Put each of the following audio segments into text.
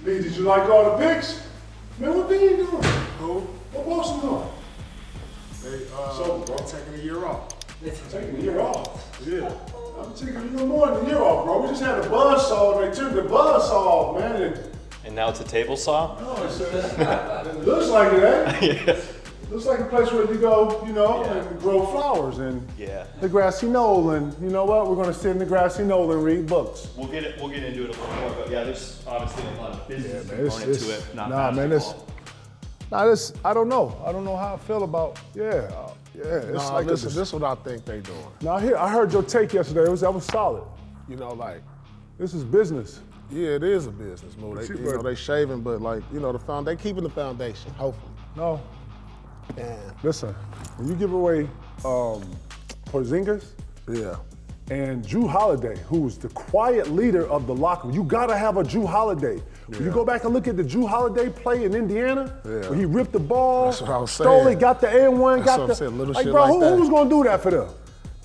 Lee, did you like all the picks? Man, what Bean doing? Who? What Boston doing? They're taking a year off. Taking a year off. Yeah. I'm taking a little more than a year off, bro. We just had a buzz saw and they took the buzz saw off, man. And now it's a table saw? No, it looks like it, eh? Yeah. Looks like a place where you go, and grow flowers and the grassy knoll. And you know what? We're gonna sit in the grassy knoll and read books. We'll get into it a little more, but there's obviously a lot of business component to it. Not I don't know. I don't know how I feel about. It's like this is what I think they doing. Now here, I heard your take yesterday. That was solid. This is business. Yeah, it is a business move. They shaving, but they keeping the foundation. Hopefully. No. Listen, when you give away Porzingis, and Jrue Holiday, who's the quiet leader of the locker room, you gotta have a Jrue Holiday. When you go back and look at the Jrue Holiday play in Indiana, where he ripped the ball, stole it, got the and-one, who was gonna do that for them?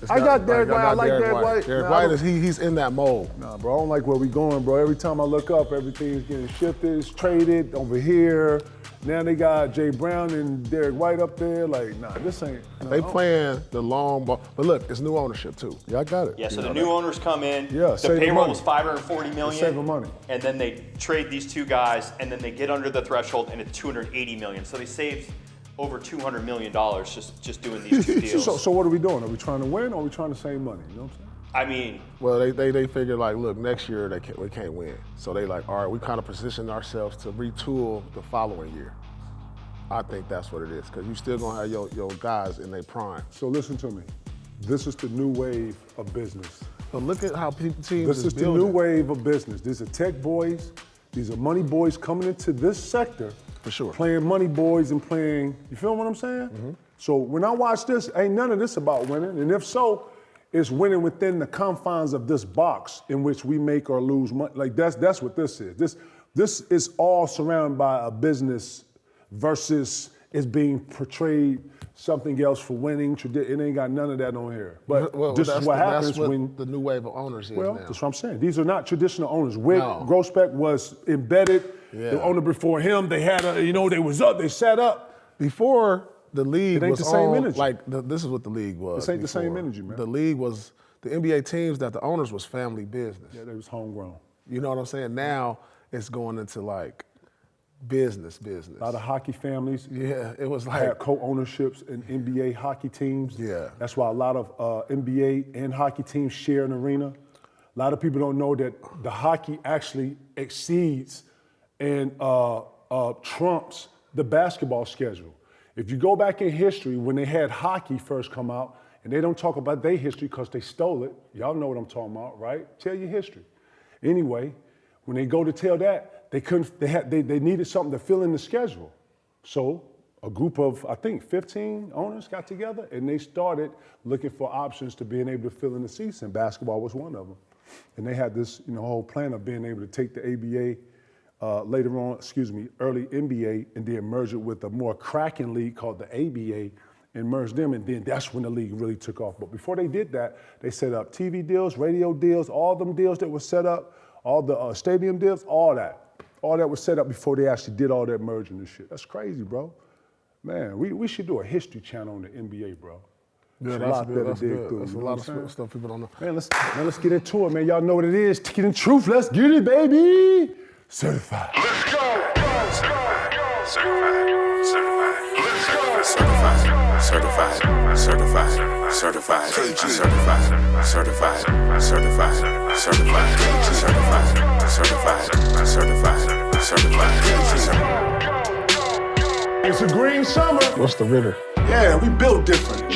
I got Derek White. I like Derek White. Derek White he's in that mold. Nah, bro, I don't like where we going, bro. Every time I look up, everything's getting shifted, it's traded over here. Now they got Jay Brown and Derek White up there. This ain't. They playing the long ball. But look, it's new ownership too. Yeah, I got it. Yeah, so the new owners come in. Yeah, the payroll was $540 million. Saving money. And then they trade these two guys, and then they get under the threshold, and it's $280 million. So they saved over $200 million just doing these two deals. So what are we doing? Are we trying to win or are we trying to save money? You know what I'm saying? I mean, well, they figure look, next year we can't win. So they all right, we kind of positioned ourselves to retool the following year. I think that's what it is, because you still gonna have your guys in their prime. So listen to me. This is the new wave of business. But look at how teams This is the new wave of business. These are tech boys. These are money boys coming into this sector. For sure. Playing money boys and playing, you feel what I'm saying? Mm-hmm. So when I watch this, ain't none of this about winning. And if so, it's winning within the confines of this box in which we make or lose money. That's what this is. This is all surrounded by a business versus it's being portrayed something else for winning. It ain't got none of that on here. But this is what happens when the new wave of owners is now. That's what I'm saying. These are not traditional owners. Wick Grossbeck was embedded. Yeah. The owner before him, they had they was up, they sat up. Before the league was the same energy. This is what the league was. This ain't the same energy, man. The league was, the NBA teams that the owners was family business. Yeah, they was homegrown. You know what I'm saying? Now it's going into business. A lot of hockey families. Yeah, it was had co-ownerships in NBA hockey teams. Yeah. That's why a lot of NBA and hockey teams share an arena. A lot of people don't know that the hockey actually exceeds and trumps the basketball schedule. If you go back in history, when they had hockey first come out, and they don't talk about their history because they stole it. Y'all know what I'm talking about, right? Tell your history. Anyway, when they go to tell that, they needed something to fill in the schedule. So a group of, I think, 15 owners got together and they started looking for options to being able to fill in the seats, and basketball was one of them. And they had this whole plan of being able to take the ABA early NBA, and then merge it with a more cracking league called the ABA and merge them, and then that's when the league really took off. But before they did that, they set up TV deals, radio deals, all them deals that were set up, all the stadium deals, all that was set up before they actually did all that merging and shit. That's crazy, bro. Man, we should do a history channel on the NBA, bro. Yeah, that's good. That's a lot of stuff people don't know. Man, let's get into it, man. Y'all know what it is. Ticket and truth. Let's get it, baby. Certified. Let's go. Certified. Let's go. Certified. Certified. Certified. Certified. Certified. Certified. Certified. Certified. Certified. It's a green summer. What's the ritter? Yeah, we built different.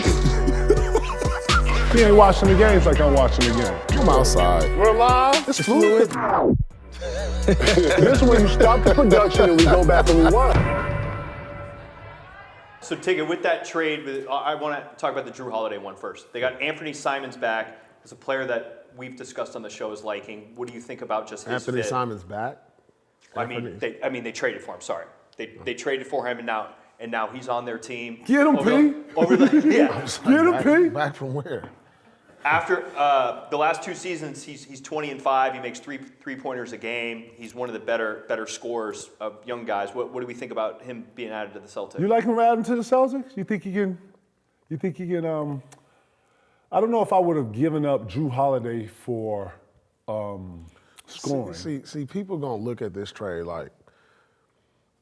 He ain't watching the games like I'm watching the game. I'm outside. We're live. It's fluid. This is when you stop the production and we go back and rewind. So Tigger, with that trade, I want to talk about the Jrue Holiday one first. They got Anthony Simons back. It's a player that we've discussed on the show is liking. What do you think about just his Anthony fit? Simons back? I mean, they traded for him. Sorry, they traded for him, and now he's on their team. Get him, P. Get him, P. Back from where? After the last 2 seasons, he's 20-5. He makes three-pointers a game. He's one of the better scorers of young guys. What do we think about him being added to the Celtics? You like him added to the Celtics? You think he can? I don't know if I would have given up Drew Holiday for scoring. See, people gonna look at this trade like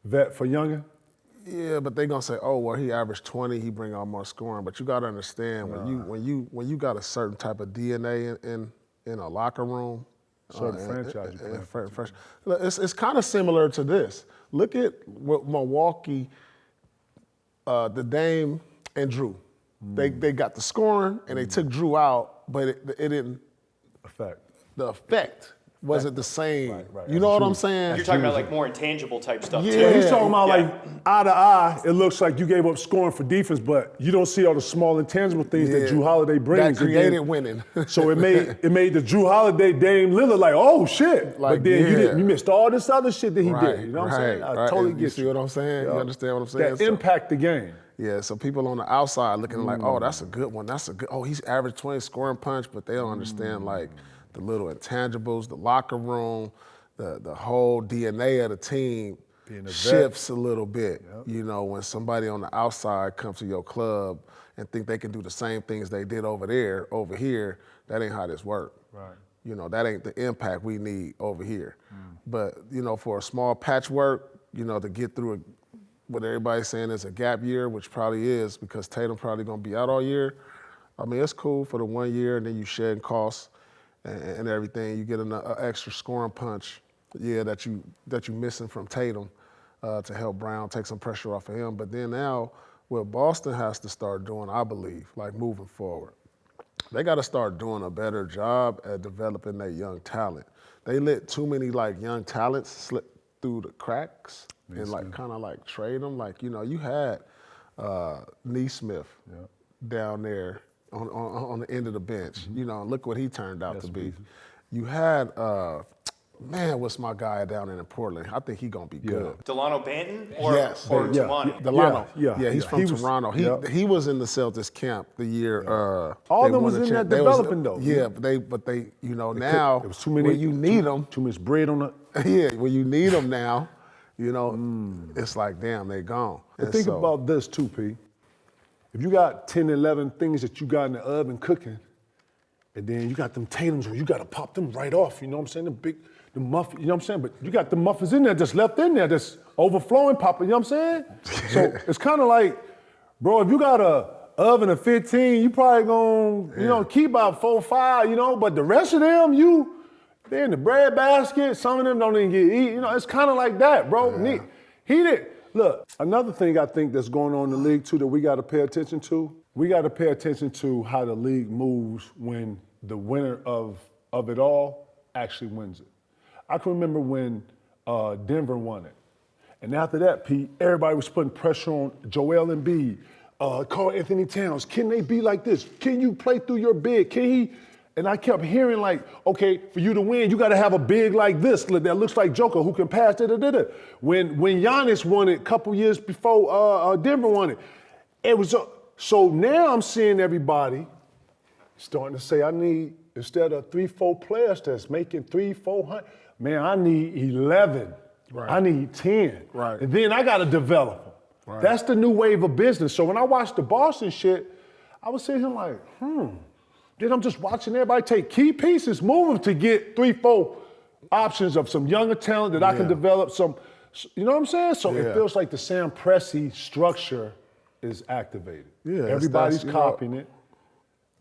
Vet for younger? yeah, but they gonna say, oh, well, he averaged 20, he bring out more scoring. But you gotta understand when you got a certain type of DNA in a locker room, Franchise. Look, it's kind of similar to this. Look at what Milwaukee, the Dame and Drew. They got the scoring and they took Drew out, but it didn't. The effect wasn't the same. Right. You know what I'm saying? You're talking about like more intangible type stuff Yeah. too. Well, he's talking about like eye to eye, it looks like you gave up scoring for defense, but you don't see all the small intangible things that Drew Holiday brings. That created winning. So it made the Drew Holiday Dame Lillard like, oh shit. Like, but then you yeah. missed all this other shit that he Right, did. You know what I'm saying? I right. totally And get you. See what I'm saying? You understand what I'm saying? That impact the game. Yeah, so people on the outside looking like, oh, that's a good one. Oh, he's averaged 20 scoring punch, but they don't understand like the little intangibles, the locker room, the whole DNA of the team shifts a little bit. Yep. You know, when somebody on the outside comes to your club and think they can do the same things they did over here, that ain't how this works. Right. You know, that ain't the impact we need over here. But, you know, for a small patchwork, you know, to get through what everybody's saying is a gap year, which probably is because Tatum probably gonna be out all year. I mean, it's cool for the 1 year and then you shed costs and everything. You get an extra scoring punch, that you missing from Tatum to help Brown take some pressure off of him. But then now, what Boston has to start doing, I believe, like moving forward, they got to start doing a better job at developing their young talent. They let too many like young talents slip through the cracks and like kind of like trade them. Like, you know, you had Neesmith down there on the end of the bench. You know, look what he turned out to be. You had what's my guy down in Portland? I think he gonna be good. Delano Banton or Delano. He's from Toronto. He was in the Celtics camp the year. All of them was in there developing though. Yeah, but they you know now it was too many. When you need them, too much bread on it. Yeah, when you need them now, you know, it's like damn, they gone. But think about this too, P. If you got 10, 11 things that you got in the oven cooking, and then you got them Tatums, or you got to pop them right off. You know what I'm saying? The muffin, you know what I'm saying? But you got the muffins in there, just left in there, just overflowing, popping, you know what I'm saying? So it's kind of like, bro, if you got a oven of 15, you probably gonna, keep about 4 or 5, you know, but the rest of them, they're in the bread basket, some of them don't even get eaten, you know, it's kind of like that, bro. Yeah. Look, another thing I think that's going on in the league too that we got to pay attention to, we got to pay attention to how the league moves when the winner of it all actually wins it. I can remember when Denver won it. And after that, Pete, everybody was putting pressure on Joel Embiid, Karl Anthony Towns. Can they be like this? Can you play through your big? Can he? And I kept hearing like, okay, for you to win, you got to have a big like this that looks like Joker who can pass, da-da-da-da. When Giannis won it a couple years before Denver won it, it was so now I'm seeing everybody starting to say, I need, instead of 3-4 players that's making 300-400, man, I need 11. Right. I need 10. Right. And then I got to develop them. Right. That's the new wave of business. So when I watched the Boston shit, I was sitting here like, Then I'm just watching everybody take key pieces, move them to get 3-4 options of some younger talent that I can develop some, you know what I'm saying? So it feels like the Sam Presti structure is activated. Yeah, everybody's copying it.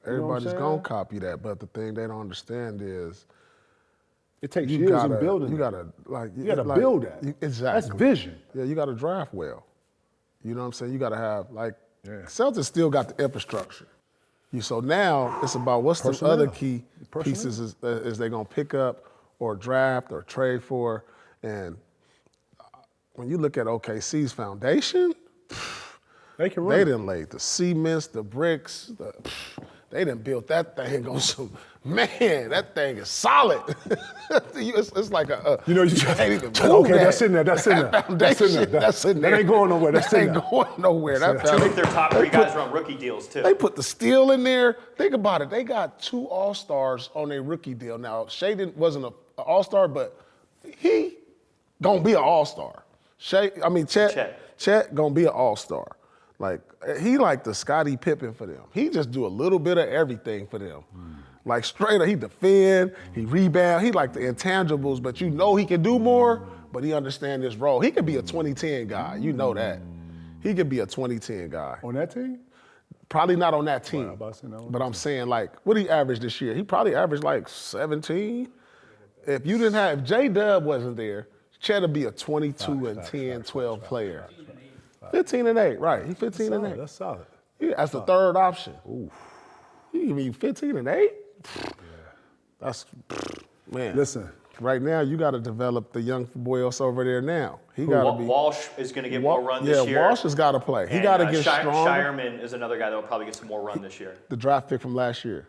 Everybody's gonna copy that, but the thing they don't understand is it takes years in building. You gotta build that. Exactly. That's vision. Yeah, you gotta draft well. You know what I'm saying? You gotta have Celtics still got the infrastructure. So now it's about what's the other key pieces is they gonna pick up or draft or trade for. And when you look at OKC's foundation, they done laid the cements, the bricks, They done built that thing on some, man, that thing is solid. it's like a, You know, you can't even move okay, that. that's in there. That's in there. That's in there. That's in there. That ain't going nowhere. That's in ain't there. going nowhere. That Two of their top three guys are on rookie deals too. They put the steel in there. Think about it. They got 2 All-Stars on their rookie deal. Now, wasn't an All-Star, but he gonna be an All-Star. Chet gonna be an All-Star. Like, he like the Scottie Pippen for them. He just do a little bit of everything for them. Like, straight up, he defend, he rebound, he like the intangibles, but you know he can do more, but he understand his role. He could be a 2010 guy, you know that. He could be a 2010 guy. On that team? Probably not on that team, Well, I'm about to say no. but I'm saying, like, what did he average this year? He probably averaged like 17. If J-Dub wasn't there, Chet would be a 22 and 10, 12 player. 15 and 8, right. He 15 and 8. That's solid. Yeah, that's the third option. Ooh. You give me 15 and 8? That's, man. Listen. Right now, you got to develop the young boy else over there now. He got to be. Walsh is going to get more run this year. Yeah, Walsh has got to play. He got to get stronger. Shireman is another guy that will probably get some more run this year. The draft pick from last year.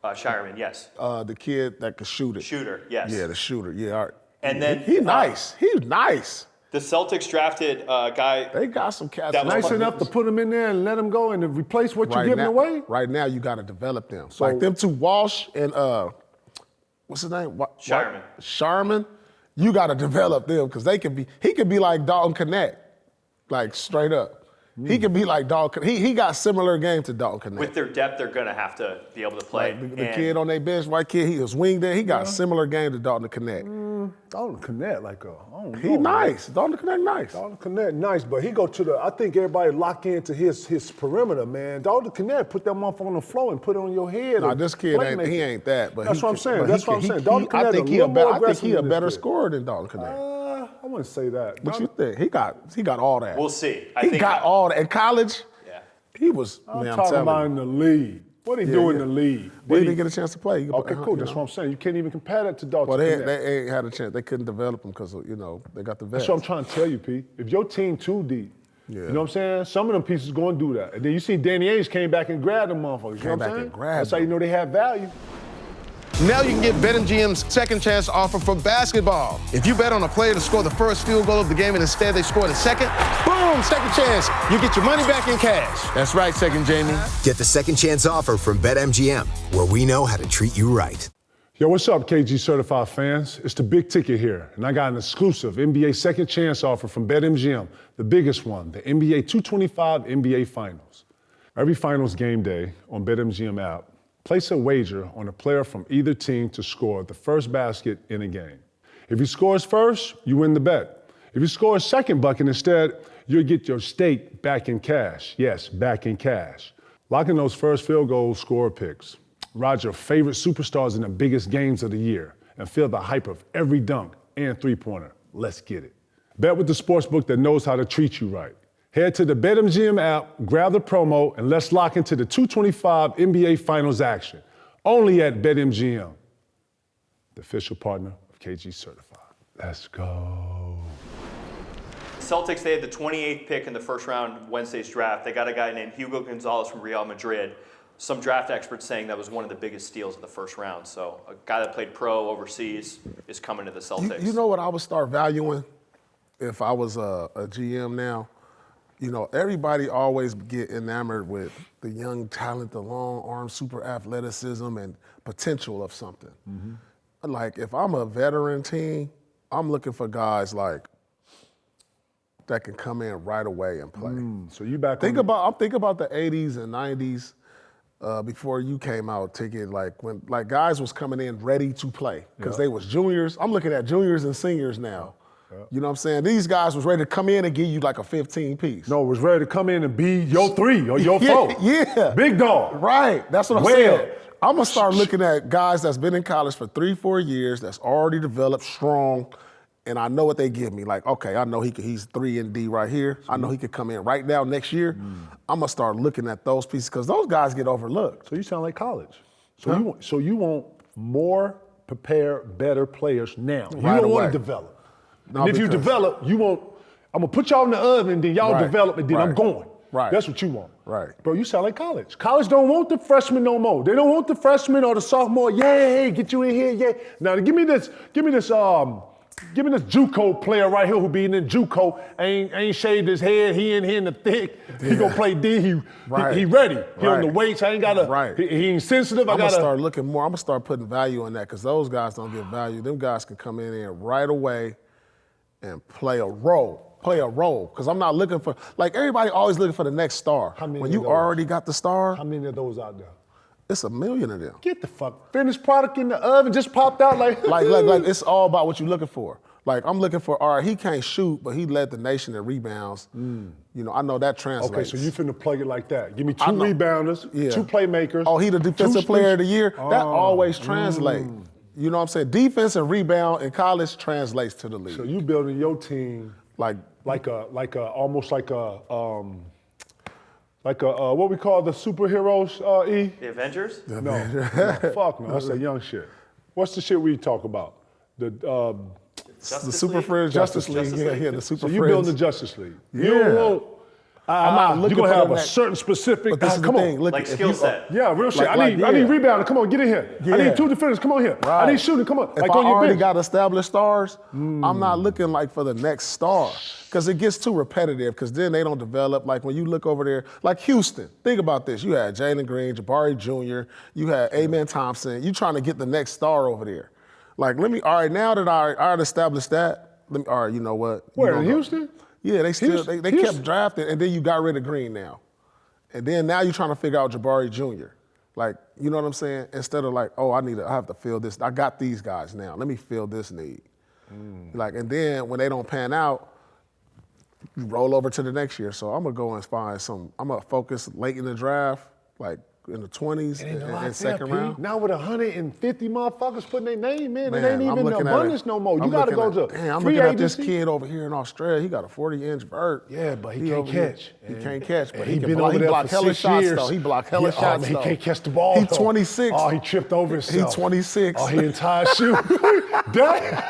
Shireman, yes. The kid that could shoot it. Shooter, yes. Yeah, the shooter. Yeah, all right. And then He's nice. He's nice. The Celtics drafted a guy. They got some cats. That was Nice enough to put him in there and let him go and to replace what you're giving away? Right now, you got to develop them. So- Like them 2, Walsh and what's his name? Shireman. Shireman. You got to develop them because he could be like Dalton Connect, like straight up. He could be like Dalton. He got similar game to Dalton Connect. With their depth, they're going to have to be able to play. Like the kid on their bench, white kid, he was winged there. He got a similar game to Dalton Connect. Dalton Connect, like I don't know. He nice. Dalton Connect nice. Dalton Connect, nice, but he go to I think everybody lock into his perimeter, man. Dalton Connect, put that motherfucker on the floor and put it on your head. Nah, this kid he ain't that. But That's what I'm saying. Dalton Connect I think he a better score. scorer than Dalton Connect. I wouldn't say that. What you think? He got all that. We'll see. He got all that. In college, Yeah. he was, I'm man, talking I'm about telling in the league. What he do in the league? He didn't get a chance to play. Okay, cool. That's what I'm saying. You can't even compare that to Dalton Well, Connect. they ain't had a chance. They couldn't develop him because, they got the vets. That's what I'm trying to tell you, P. If your team too deep, you know what I'm saying? Some of them pieces going to do that. And then you see Danny Ainge came back and grabbed them motherfuckers. You know what I'm saying? That's how you know they have value. Now you can get BetMGM's second chance offer for basketball. If you bet on a player to score the first field goal of the game and instead they score the second, boom, second chance. You get your money back in cash. That's right, Second Jamie. Get the second chance offer from BetMGM, where we know how to treat you right. Yo, what's up, KG Certified fans? It's the big ticket here, and I got an exclusive NBA second chance offer from BetMGM, the biggest one, the NBA 225 NBA Finals. Every Finals game day on BetMGM app, place a wager on a player from either team to score the first basket in a game. If he scores first, you win the bet. If he scores second bucket instead, you'll get your stake back in cash. Yes, back in cash. Lock in those first field goal score picks. Ride your favorite superstars in the biggest games of the year and feel the hype of every dunk and three-pointer. Let's get it. Bet with the sportsbook that knows how to treat you right. Head to the BetMGM app, grab the promo, and let's lock into the 225 NBA Finals action. Only at BetMGM, the official partner of KG Certified. Let's go. Celtics, they had the 28th pick in the first round Wednesday's draft. They got a guy named Hugo Gonzalez from Real Madrid. Some draft experts saying that was one of the biggest steals of the first round. So a guy that played pro overseas is coming to the Celtics. You know what I would start valuing if I was a GM now? Everybody always get enamored with the young talent, the long arm, super athleticism, and potential of something. Like, if I'm a veteran team, I'm looking for guys like that can come in right away and play. So you back I'm thinking about the 80s and 90s before you came out, when guys was coming in ready to play because they was juniors. I'm looking at juniors and seniors now. You know what I'm saying? These guys was ready to come in and give you like a 15 piece. No, was ready to come in and be your 3 or your 4. Yeah. Big dog. Right. That's what I'm saying. I'm going to start looking at guys that's been in college for 3-4 years, that's already developed strong, and I know what they give me. Like, okay, I know he's 3 and D right here. I know he could come in right now next year. I'm going to start looking at those pieces because those guys get overlooked. So you sound like college. So you want more prepared, better players now. You Right don't want away. to develop. No, And if you because- develop, I'm going to put y'all in the oven and then y'all Right, develop and then I'm right. going. Right. That's what you want. Right. Bro, you sound like college. College don't want the freshman no more. They don't want the freshman or the sophomore. Yeah, get you in here, yeah. Now give me this JUCO player right here who be in the JUCO, ain't shaved his head, he in here in the thick. He gonna play D, he ready. He on the weights, I ain't gotta, he ain't sensitive, I'm gonna start looking more, I'm gonna start putting value on that because those guys don't get value. Them guys can come in there right away and play a role. Because I'm not looking for, like everybody always looking for the next star. When you already got the star. How many of those out there? It's a million of them. Get the fuck, finished product in the oven, just popped out like. like it's all about what you're looking for. Like I'm looking for, all right, he can't shoot, but he led the nation in rebounds. You know, I know that translates. Okay, so you finna plug it like that. Give me 2 rebounders, 2 playmakers. Oh, he the defensive player of the year? That always translates. You know what I'm saying? Defense and rebound in college translates to the league. So you building your team almost like a what we call the superheroes, E? The Avengers? No, fuck no, that's that young shit. What's the shit we talk about? The Super Friends, Justice League. Yeah, the Super Friends. So you building the Justice League. Yeah. You don't want, I'm not looking you're gonna for have a next, certain specific. But this is come the thing. on. Look, Like skill set. Yeah, real shit. I need rebounder. Come on, get in here. I need 2 defenders. Come on here. Right. I need shooting. Come on. If like I on your already bench. got established stars, I'm not looking like for the next star because it gets too repetitive because then they don't develop. Like when you look over there, like Houston, think about this. You had Jalen Green, Jabari Jr., you had Amen Thompson. You trying to get the next star over there. Like, all right, now that I already established that, all right, you know what? Where, in Houston? Yeah, they still Houston? they kept drafting, and then you got rid of Green now. And then now you're trying to figure out Jabari Jr. Like, you know what I'm saying? Instead of like, oh, I have to fill this. I got these guys now. Let me fill this need. Like, and then when they don't pan out, you roll over to the next year. So I'm gonna go and find I'm gonna focus late in the draft, like in the 20s and second round. Now with 150 motherfuckers putting their name in, Man, it ain't I'm even looking abundance no more. You got to go to I'm free looking at this agency. kid over here in Australia. He got a 40-inch vert. Yeah, but he can't catch. He can't catch, but he he been can over there block for hella 6 shots years. though. He block hella shots He though. can't catch the ball. He 26. Oh, he tripped over himself. He 26. Oh, he entire shoe. Damn.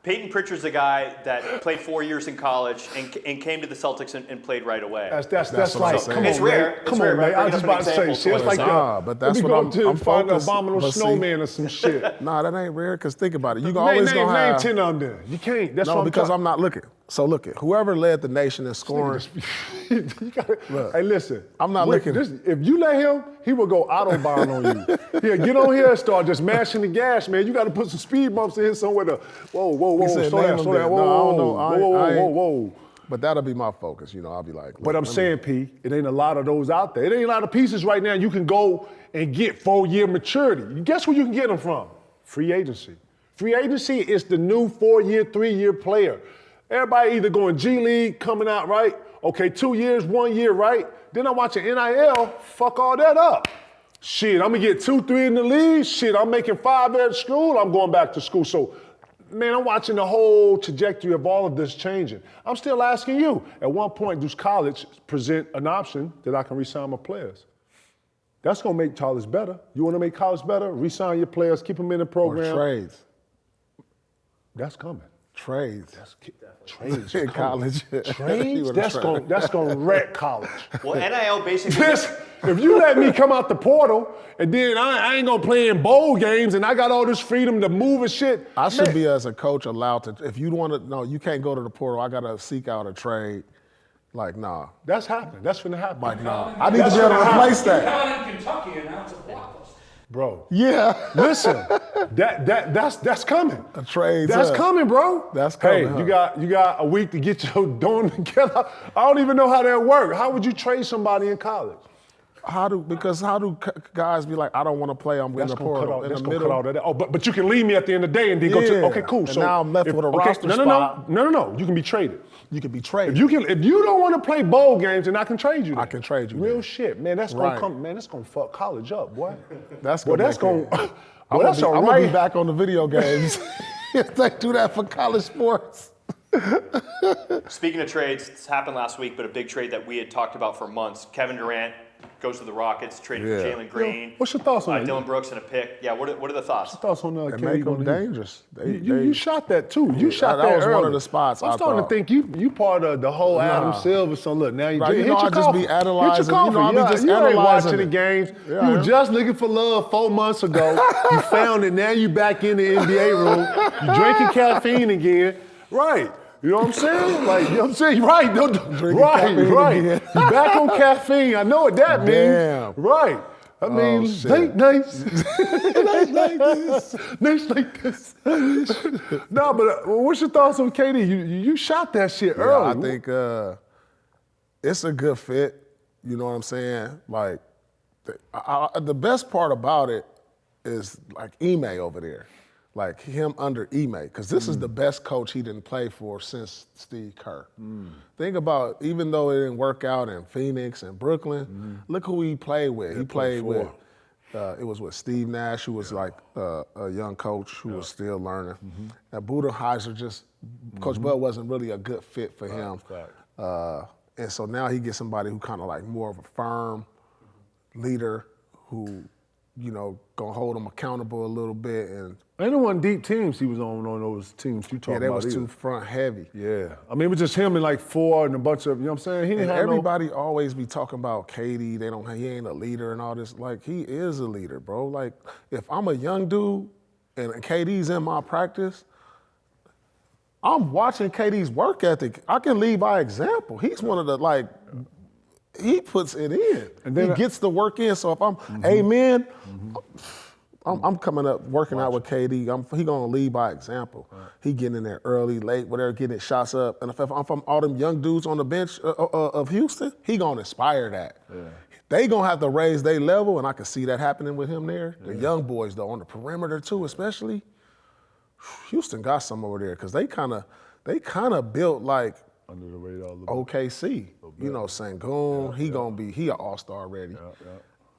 Peyton Pritchard's a guy that played 4 years in college and came to the Celtics and played right away. That's what like, I'm saying. come It's on, rare. man. It's Come rare, on, man. but I was just about to say example shit. It's like but that's we what go I'm to find an focused. abominable But see- snowman or some shit. Nah, that ain't rare, because think about it. You can Name always gonna have. 10 of them then. You can't. That's No, what because talking. I'm not looking. So look at whoever led the nation in scoring. You gotta, Look, hey, listen. I'm not looking. If you let him, he will go Autobahn on you. Yeah, get on here and start just mashing the gas, man. You got to put some speed bumps in here somewhere to, whoa, He said, slow name down, them slow then. down, No, I don't know. whoa. But that'll be my focus. You know, I'll be like. But I'm saying, P, it ain't a lot of those out there. It ain't a lot of pieces right now you can go and get 4-year maturity. Guess where you can get them from? Free agency. Free agency is the new 4-year, 3-year player. Everybody either going G League, coming out, right? Okay, 2 years, 1 year, right? Then I'm watching NIL, fuck all that up. Shit, I'm gonna get 2, 3 in the league. Shit, I'm making 5 at school, I'm going back to school. So, man, I'm watching the whole trajectory of all of this changing. I'm still asking you, at one point, does college present an option that I can re-sign my players? That's gonna make college better. You wanna make college better? Re-sign your players, keep them in the program. Or trades. That's coming. Trades. Trades in college. Trades? That's gonna wreck college. Well, NIL basically. If you let me come out the portal and then I ain't gonna play in bowl games and I got all this freedom to move and shit. I should be, as a coach, allowed to, if you want to, no, you can't go to the portal. I got to seek out a trade. Like, nah. That's happening. That's finna happen. Like, nah. I need to be able to replace that. Down in Kentucky and now it's a blockbuster. Bro. Yeah. Listen, that's coming. A trade. That's coming, bro. That's coming. Hey, you got a week to get your dorm together. I don't even know how that works. How would you trade somebody in college? How do guys be like, I don't want to play, I'm in the portal. That's gonna cut all that. Oh, but you can leave me at the end of the day and then go to, okay, cool. And So now I'm left with a roster spot. No. You can be traded. You can be traded. If you don't want to play bowl games, then I can trade you. I can trade you. Real then. shit, man. That's gonna come. Man, that's gonna fuck college up, boy. That's Well, gonna. that's gonna. I'm Well, that's all gonna right. be back on the video games if they do that for college sports. Speaking of trades, this happened last week, but a big trade that we had talked about for months. Kevin Durant goes to the Rockets, traded for Yeah. Jalen Green. What's your thoughts on that? Dylan Brooks and a pick. Yeah, what are the thoughts? Thoughts on They KD make going them to Houston? dangerous. You shot that too. You shot that that was one early. of the spots I'm I starting thought. to think you part of the whole Adam Silver. So look, now you Right, hit you know, your I just be coffee. analyzing. Hit your You know, I coffee. be just you ain't analyzing watching the it. games. Yeah, you I were am. just looking for love 4 months ago. You found it. Now you back in the NBA room. You drinking caffeine again. Right. You know what I'm saying? Like, you know what I'm saying? Right. caffeine Right. again. You back on caffeine. I know what that means. Damn. Right. I mean, shit. late nights. Nights like this. No, but what's your thoughts on KD? You shot that shit early. I think it's a good fit. You know what I'm saying? Like, the best part about it is like Ime over there. Like him under Ime, because this is the best coach he didn't play for since Steve Kerr. Think about, even though it didn't work out in Phoenix and Brooklyn, look who he played with. He played with, it was with Steve Nash, who was like a young coach who was still learning. And Budenholzer Coach Bud wasn't really a good fit for him. And so now he gets somebody who kind of like more of a firm leader who, you know, gonna hold him accountable a little bit. And ain't no one deep teams he was on those teams you talking they about. was either. too front heavy. Yeah. I mean, it was just him and like 4 and a bunch of, you know what I'm saying? He didn't And have everybody always be talking about KD. He ain't a leader and all this. Like, he is a leader, bro. Like, if I'm a young dude and KD's in my practice, I'm watching KD's work ethic. I can lead by example. He's one of the, like, he puts it in. And then he gets the work in. So if I'm, amen, I'm coming up working out with KD. He gonna lead by example. He getting in there early, late, whatever, getting his shots up. And if I'm from all them young dudes on the bench of Houston, he gonna inspire that. They gonna have to raise their level, and I can see that happening with him there. The young boys though, on the perimeter too, especially. Houston got some over there because they kind of built like under the radar a little bit. OKC. You know, Sengun, he an all-star already.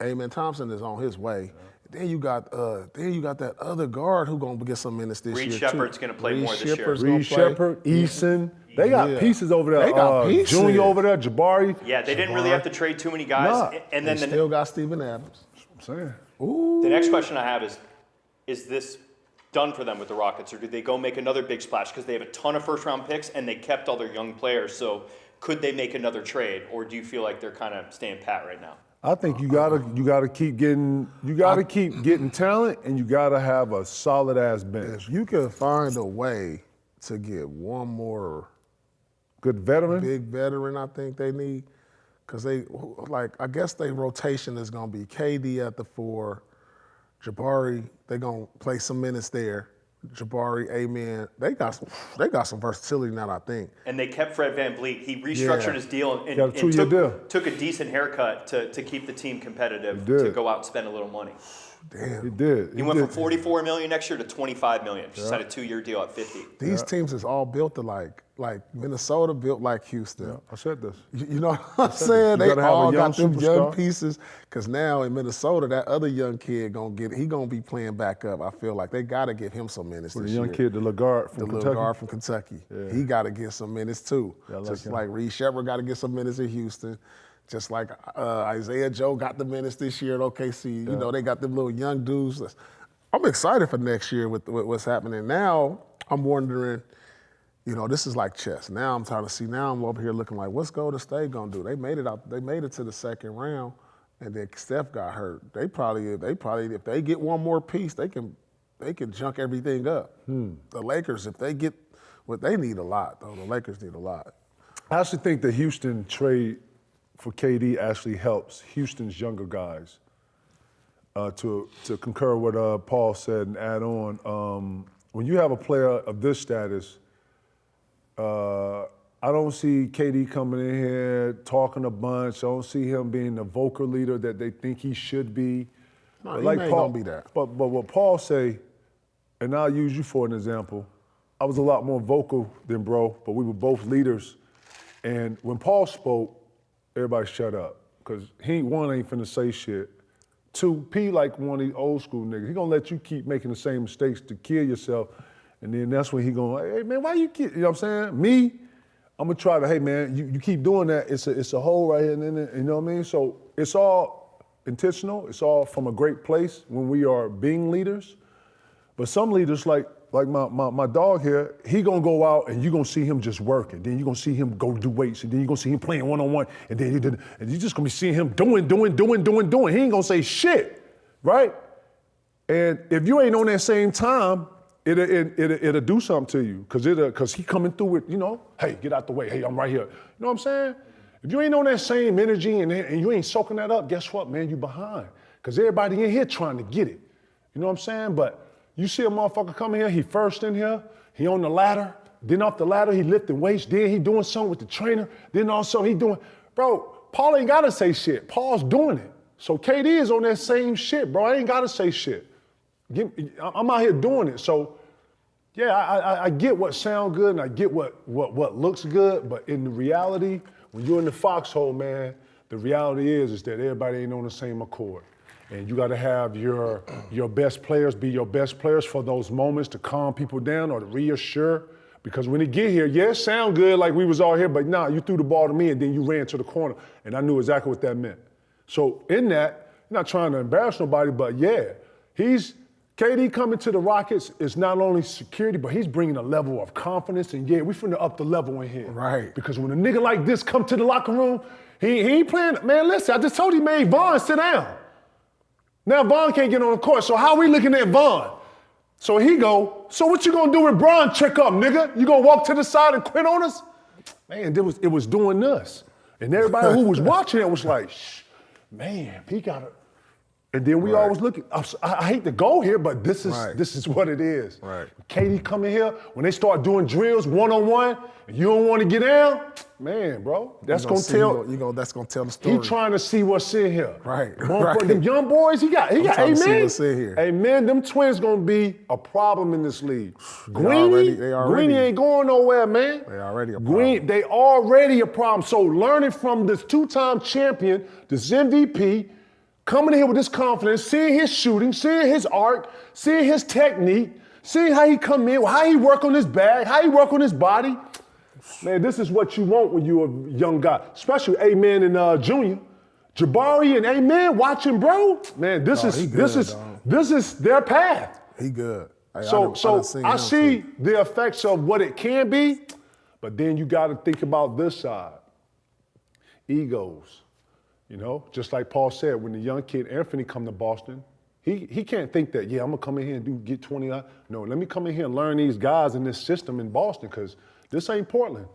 Amen Thompson is on his way. Then you got that other guard who gonna get some minutes this year. Reed Shepherd's gonna play more this year. Reed Shepherd, Eason. They got pieces over there. They got pieces. Junior over there, Jabari. Yeah, they didn't really have to trade too many guys. And then They still got Steven Adams. I'm saying. the next question I have is this done for them with the Rockets, or do they go make another big splash? Because they have a ton of first-round picks and they kept all their young players. So could they make another trade, or do you feel like they're kind of staying pat right now? I think you gotta keep getting talent, and you gotta have a solid ass bench. If you can find a way to get one more Good veteran. big veteran, I think they need, because I guess their rotation is gonna be KD at the 4, Jabari. They gonna play some minutes there. Jabari, amen. They got some versatility now, I think. And they kept Fred VanVleet. He restructured his deal and, Got a 2-year deal. took a decent haircut to keep the team competitive, He did. to go out and spend a little money. Damn. He did. He went from $44 million next year to $25 million. Just had a 2-year deal at 50. These teams is all built to like Minnesota built like Houston. I said this. You know what I'm saying? You They gotta have a all young got them young superstar. pieces. Because now in Minnesota, that other young kid he gonna be playing back up. I feel like they gotta give him some minutes The this young year. kid, the Lagarde from The Kentucky. little guard from Kentucky. He got to get some minutes too. Yeah, I like Just him. like Reed Shepherd got to get some minutes in Houston. Just like Isaiah Joe got the minutes this year at OKC. You know, they got them little young dudes. I'm excited for next year with what's happening. Now, I'm wondering, you know, this is like chess. Now I'm trying to see, now I'm over here looking like, what's Golden State going to do? They made it to the second round, and then Steph got hurt. They probably, if they get one more piece, they can junk everything up. The Lakers, if they get what they need a lot, though. The Lakers need a lot. I actually think the Houston trade for KD actually helps Houston's younger guys. To concur what Paul said and add on, when you have a player of this status, I don't see KD coming in here talking a bunch. I don't see him being the vocal leader that they think he should be. No, he ain't gonna be that. But what Paul say, and I'll use you for an example, I was a lot more vocal than bro, but we were both leaders. And when Paul spoke, everybody shut up. Because he ain't finna say shit. 2, P like one of these old school niggas. He gonna let you keep making the same mistakes to kill yourself. And then that's when he gonna, hey man, why you keep, you know what I'm saying? Me, I'm gonna try to, hey man, you keep doing that, it's a hole right here, and you know what I mean? So it's all intentional, it's all from a great place when we are being leaders. But some leaders, like my dog here, he gonna go out and you gonna see him just working. Then you gonna see him go do weights, and then you gonna see him playing one-on-one, and then you just gonna be seeing him doing. He ain't gonna say shit, right? And if you ain't on that same time, it'll do something to you, cause he coming through with, you know, hey, get out the way, hey, I'm right here. You know what I'm saying? If you ain't on that same energy and you ain't soaking that up, guess what, man, you behind. Cause everybody in here trying to get it. You know what I'm saying? But you see a motherfucker coming here, he first in here, he on the ladder, then off the ladder, he lifting weights, then he doing something with the trainer, then also he doing, bro, Paul ain't gotta say shit, Paul's doing it. So KD is on that same shit, bro, I ain't gotta say shit. I'm out here doing it, so yeah, I get what sound good and I get what looks good, but in the reality, when you're in the foxhole, man, the reality is that everybody ain't on the same accord. And you gotta have your best players be your best players for those moments to calm people down or to reassure. Because when they get here, yeah, it sound good like we was all here, but nah, you threw the ball to me and then you ran to the corner. And I knew exactly what that meant. So in that, I'm not trying to embarrass nobody, but yeah, KD coming to the Rockets is not only security, but he's bringing a level of confidence. And yeah, we finna up the level in here. Right. Because when a nigga like this come to the locker room, he ain't playing. Man, listen, I just told you, man, Vaughn, sit down. Now Vaughn can't get on the court, so how we looking at Vaughn? So he go, so what you gonna do when Bron check up, nigga? You gonna walk to the side and quit on us? Man, it was doing us. And everybody who was watching it was like, shh, man, he got it. And then we always look at, I hate to go here, but this is what it is. Right. KD come in here, when they start doing drills one-on-one, and you don't want to get down, man, bro, that's gonna tell the story. He trying to see what's in here. Right. Them young boys, he got trying to see amen. what's in here. Amen, them twins gonna be a problem in this league. They already- Greeny ain't going nowhere, man. They already a problem. They already a problem. So learning from this two-time champion, this MVP, coming in here with this confidence, seeing his shooting, seeing his arc, seeing his technique, seeing how he come in, how he work on his bag, how he work on his body. Man, this is what you want when you're a young guy, especially Amen and Junior. Jabari and Amen watching, bro. Man, this is their path. He good. Hey, So I see the effects of what it can be, but then you got to think about this side. Egos. You know, just like Paul said, when the young kid Anthony come to Boston, he can't think that, yeah, I'm gonna come in here and get 20. No, let me come in here and learn these guys in this system in Boston, because this ain't Portland.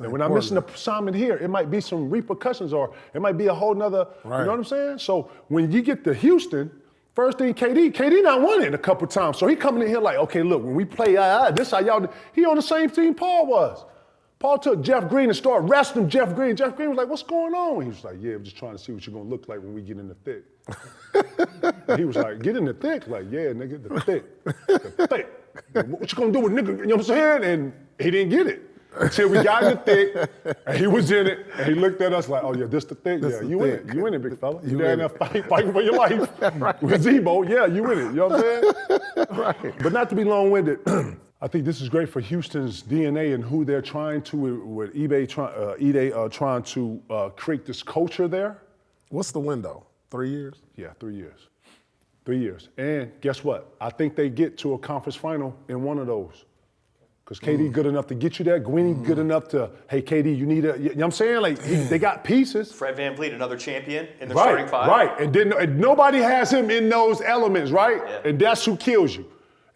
And when I'm missing an assignment here, it might be some repercussions, or it might be a whole nother, you know what I'm saying? So when you get to Houston, first thing KD not won it a couple times. So he coming in here like, okay, look, when we play, this how y'all, he on the same team Paul was. Paul took Jeff Green and started wrestling Jeff Green. Jeff Green was like, what's going on? He was like, yeah, I'm just trying to see what you're gonna look like when we get in the thick. He was like, get in the thick? Like, yeah, nigga, the thick. The thick. What you gonna do with nigga, you know what I'm saying? And he didn't get it until we got in the thick, and he was in it, and he looked at us like, oh yeah, this the thick? Yeah, you in it. You in it, big fella. You down there fighting for your life with Zebo. Yeah, you in it. You know what I'm saying? Right. But not to be long-winded, I think this is great for Houston's DNA and who they're trying to, with Ide trying to create this culture there. What's the window? 3 years? Yeah, 3 years. 3 years. And guess what? I think they get to a conference final in one of those. Because KD good enough to get you there. Gwynny good enough to, hey, KD, you need a, you know what I'm saying? Like, they got pieces. Fred VanVleet, another champion in the starting five. Right, and nobody has him in those elements, right? Yeah. And that's who kills you.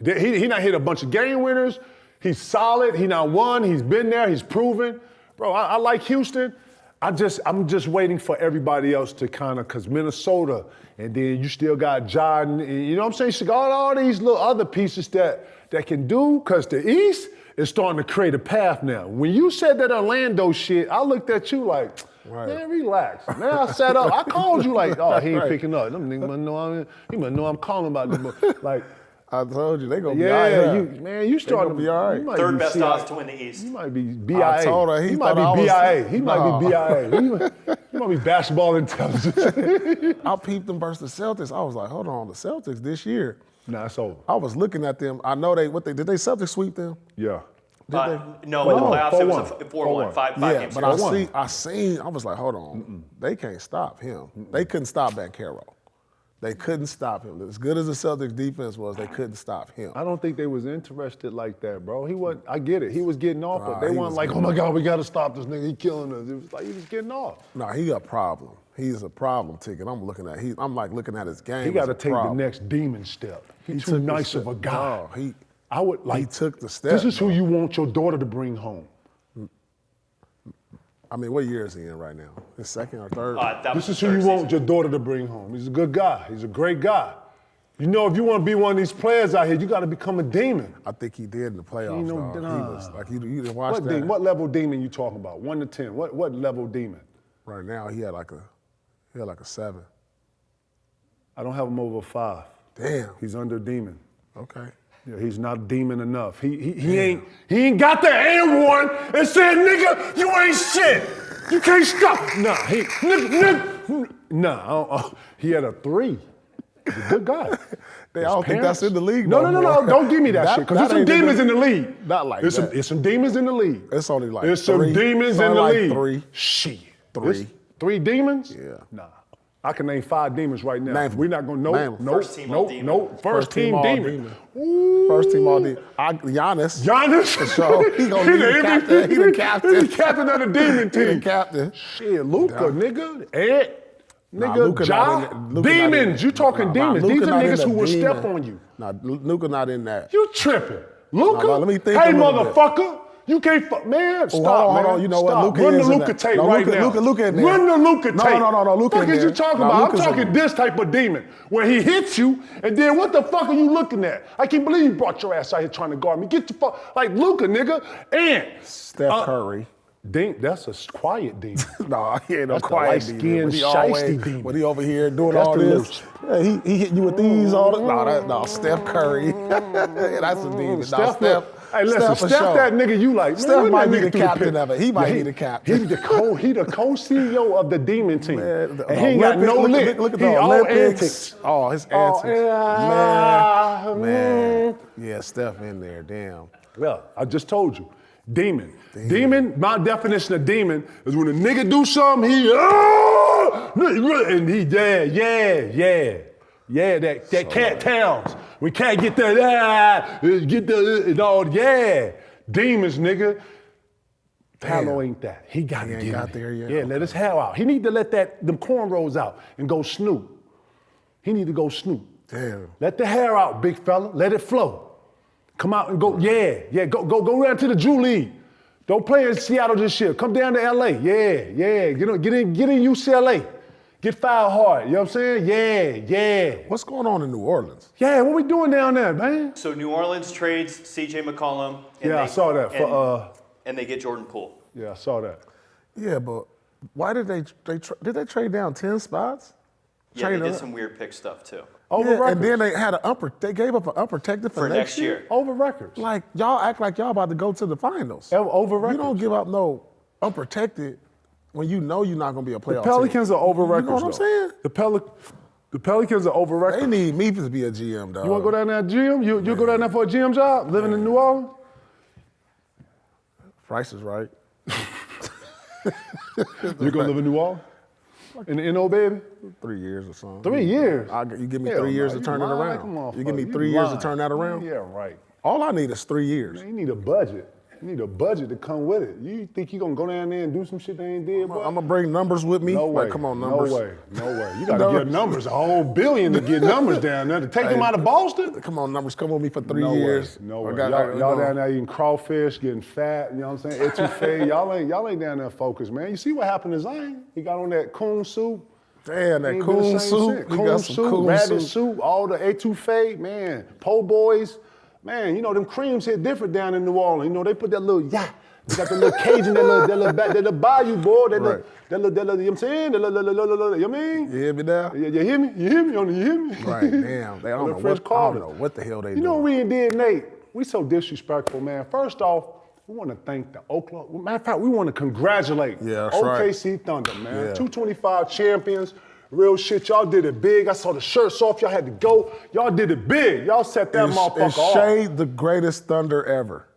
He not hit a bunch of game winners. He's solid. He not won. He's been there. He's proven. Bro, I like Houston. I'm just waiting for everybody else to kind of, because Minnesota, and then you still got Jordan, and you know what I'm saying? You got all these little other pieces that can do, because the East is starting to create a path now. When you said that Orlando shit, I looked at you like, man, relax. Man, I sat up. I called you like, oh, he ain't picking up. Them niggas must know I'm calling about this. Like, I told you, they gonna be all right. You starting to be all right. Third best odds to win the East. You might be BIA. I told her, he might be BIA. He might be BIA. He might be basketball intelligence. I peeped them versus the Celtics. I was like, hold on, the Celtics this year. Nah, it's over. I was looking at them. I know did they Celtics sweep them? Yeah. No, in the 4-1. playoffs it was a 4-1. 4-1, five Yeah, games. but I was like, hold on. They can't stop him. They couldn't stop that Carroll. They couldn't stop him. As good as the Celtics defense was, they couldn't stop him. I don't think they was interested like that, bro. He wasn't. I get it. He was getting off, but they he weren't was like, getting oh my God, we got to stop this nigga. He killing us. It was like he was getting off. No, he a problem. He's a problem ticket. I'm looking at his game. He got to as a take problem. the next demon step. He's too took the nice of step. a guy. No, I would like. he took the step. This is who bro. you want your daughter to bring home. I mean, what year is he in right now? His second or third? This is who you want your daughter to bring home. He's a good guy. He's a great guy. You know, if you want to be one of these players out here, you got to become a demon. I think he did in the playoffs. Ain't no dog. He nah. was like, you didn't watch What that. demon? What level demon you talking about? 1 to 10. What level demon? Right now, he had like a 7. I don't have him over 5. Damn. He's under demon. Okay. Yeah, he's not demon enough. He ain't got the and one and said, nigga, you ain't shit. You can't stop. Nah, he had a 3. He's a good guy. I don't think that's in the league. No, don't give me that shit. Because there's some ain't demons in the league. Not like there's that. There's some demons in the league. It's only like There's 3. some demons It's in only the like league. 3. Shit. 3. There's 3 demons? Yeah. Nah. I can name 5 demons right now. Name 'em. We're not going to Name 'em. First team all demon. First team all demon. First team all demon. Giannis. Giannis? For sure. He gonna be the captain. He the captain. He the captain of the demon He the team. captain. Shit, Luka, nigga. Ed. Nah, Nigga, Luka Ja. not in that. Luka not in Demons. that. You talking demons. Luka These are not in niggas that who will demon. step on you. Nah, Luka not in that. You tripping. Luka? Nah, let me think hey, a little bit. motherfucker. You can't fuck. Man, stop, hold man. on. You know what? Stop. Luka Run the is in Luka that. tape No, right Luka- now. Luka in there. Run the Luka No, tape. no, Luka What in is you there. talking No, about? Luka's I'm in talking there. this type of demon. Where he hits you, and then what the fuck are you looking at? I can't believe you brought your ass out here trying to guard me. Get the fuck, like Luka, nigga. And Steph Curry. That's a quiet demon. No, he ain't no That's the quiet light-skinned, demon. He shiesty always, demon. when he over here doing That's all the this, yeah, he hitting you with these all the. No, Steph Curry. That's a demon. Steph, Steph. hey, listen, for Steph, sure. that nigga, you like, man, Steph when might that be nigga the threw the captain pick? of it. He might Yeah, be the captain. He the co-CEO of the demon team. Man, and he ain't got no lick. Look at he the all Olympics. antics. Oh, his Oh, antics. yeah. Man. Yeah, Steph in there. Damn. Well, I just told you. Demon. My definition of demon is when a nigga do something, and he, that cat towns. We can't get demons, nigga. Paolo ain't that. He got to ain't get got it. there yet? Yeah, let his hair out. He need to let them cornrows out and go snoop. He need to go snoop. Damn. Let the hair out, big fella. Let it flow. Come out and go, go down to the Drew League. Don't play in Seattle this year. Come down to LA. Get in UCLA. Get fouled hard. You know what I'm saying? Yeah. What's going on in New Orleans? Yeah, what we doing down there, man? So New Orleans trades C.J. McCollum. And Yeah, I saw that. And they get Jordan Poole. Yeah, I saw that. Yeah, but why did they trade down 10 spots? Yeah, they Trade did up? some weird pick stuff too. Over Yeah, records. and then they gave up an unprotected for next year. Over records. Like y'all act like y'all about to go to the finals. Over You records. don't give up no unprotected when you know you're not going to be a playoff The Pelicans team. are over You know records. what I'm saying? The Pelicans are over records. They need me to be a GM, dog. You want to go down there, GM? You go down there for a GM job, living in New Orleans? Price is right. You gonna live in New Orleans? In the NO, baby? 3 years or something. 3 years? You give me Hell 3 years no, to you turn it lying. around. Come on, You give me fuck, 3 years to lying. turn that around? Yeah, right. All I need is 3 years. Man, you need a budget. You need a budget to come with it. You think you gonna go down there and do some shit they ain't did, boy? I'm going to bring numbers with me. No way. Like, come on, numbers. No way. You gotta get numbers, a whole billion to get numbers down there. To take them out of Boston? Come on, numbers. Come with me for 3 No years. way. No way. I got- Y'all down there eating crawfish, getting fat, you know what I'm saying? Etouffee. y'all ain't down there focused, man. You see what happened to Zion? He got on that coon soup. Damn, that Ain't been the coon same soup. since. He Coon got some soup, coon rabbit soup. soup, all the etouffee, man. Po' boys. Man, you know, them creams hit different down in New Orleans. You know, they put that little They got the little Cajun, that little bayou, boy. That little, you know what I'm saying? You know what I mean? You hear me now? You hear me? You hear me? Right, damn. They don't know what the hell they You doing. know what we did, Nate? We so disrespectful, man. First off, we want to thank the Oklahoma. Matter of fact, we want to congratulate Yeah, that's right. OKC Thunder, man. Yeah. 225 champions. Real shit. Y'all did it big. I saw the shirts off. Y'all had to go. Y'all did it big. Y'all set that motherfucker Is off. Shea the greatest Thunder ever?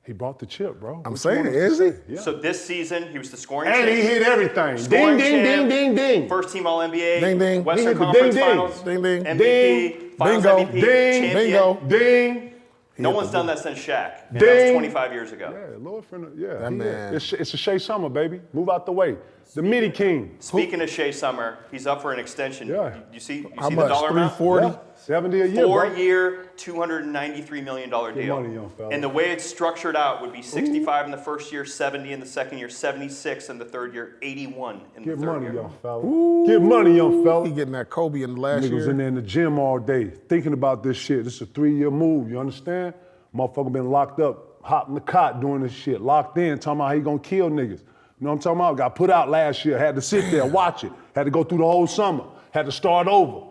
He brought the chip, bro. I'm What saying, you want us is to he? say? Yeah. So this season, he was the scoring And champ. he hit everything. Scoring Ding, ding, champ, ding, ding, ding. First team All-NBA, Ding, ding. Western He hit the Conference ding, ding. Finals, Ding, ding. MVP, Ding. Finals Bingo. MVP, Ding. champion. Bingo. Ding. No one's done that since Shaq. And that Ding. was 25 years ago. Yeah, Lord friend. Yeah. That man. It's a Shea Summer, baby. Move out the way. The mini king. Speaking of Shea Summer, he's up for an extension. Yeah. You see How the much? dollar amount? 340? Yeah. 70 a year, bro. 4-year, $293 million deal. money, young fella. And the way it's structured out would be 65 in the first year, 70 in the second year, 76 in the third year, 81 in the Get third money, year. young fella. Get money, young fella. He getting that Kobe in the last Niggas year. in there in the gym all day thinking about this shit. This is a 3-year move, you understand? Motherfucker been locked up, hopping the cot doing this shit, locked in, talking about how he gonna kill niggas. You know what I'm talking about? Got put out last year, had to sit there, watch it, had to go through the whole summer, had to start over,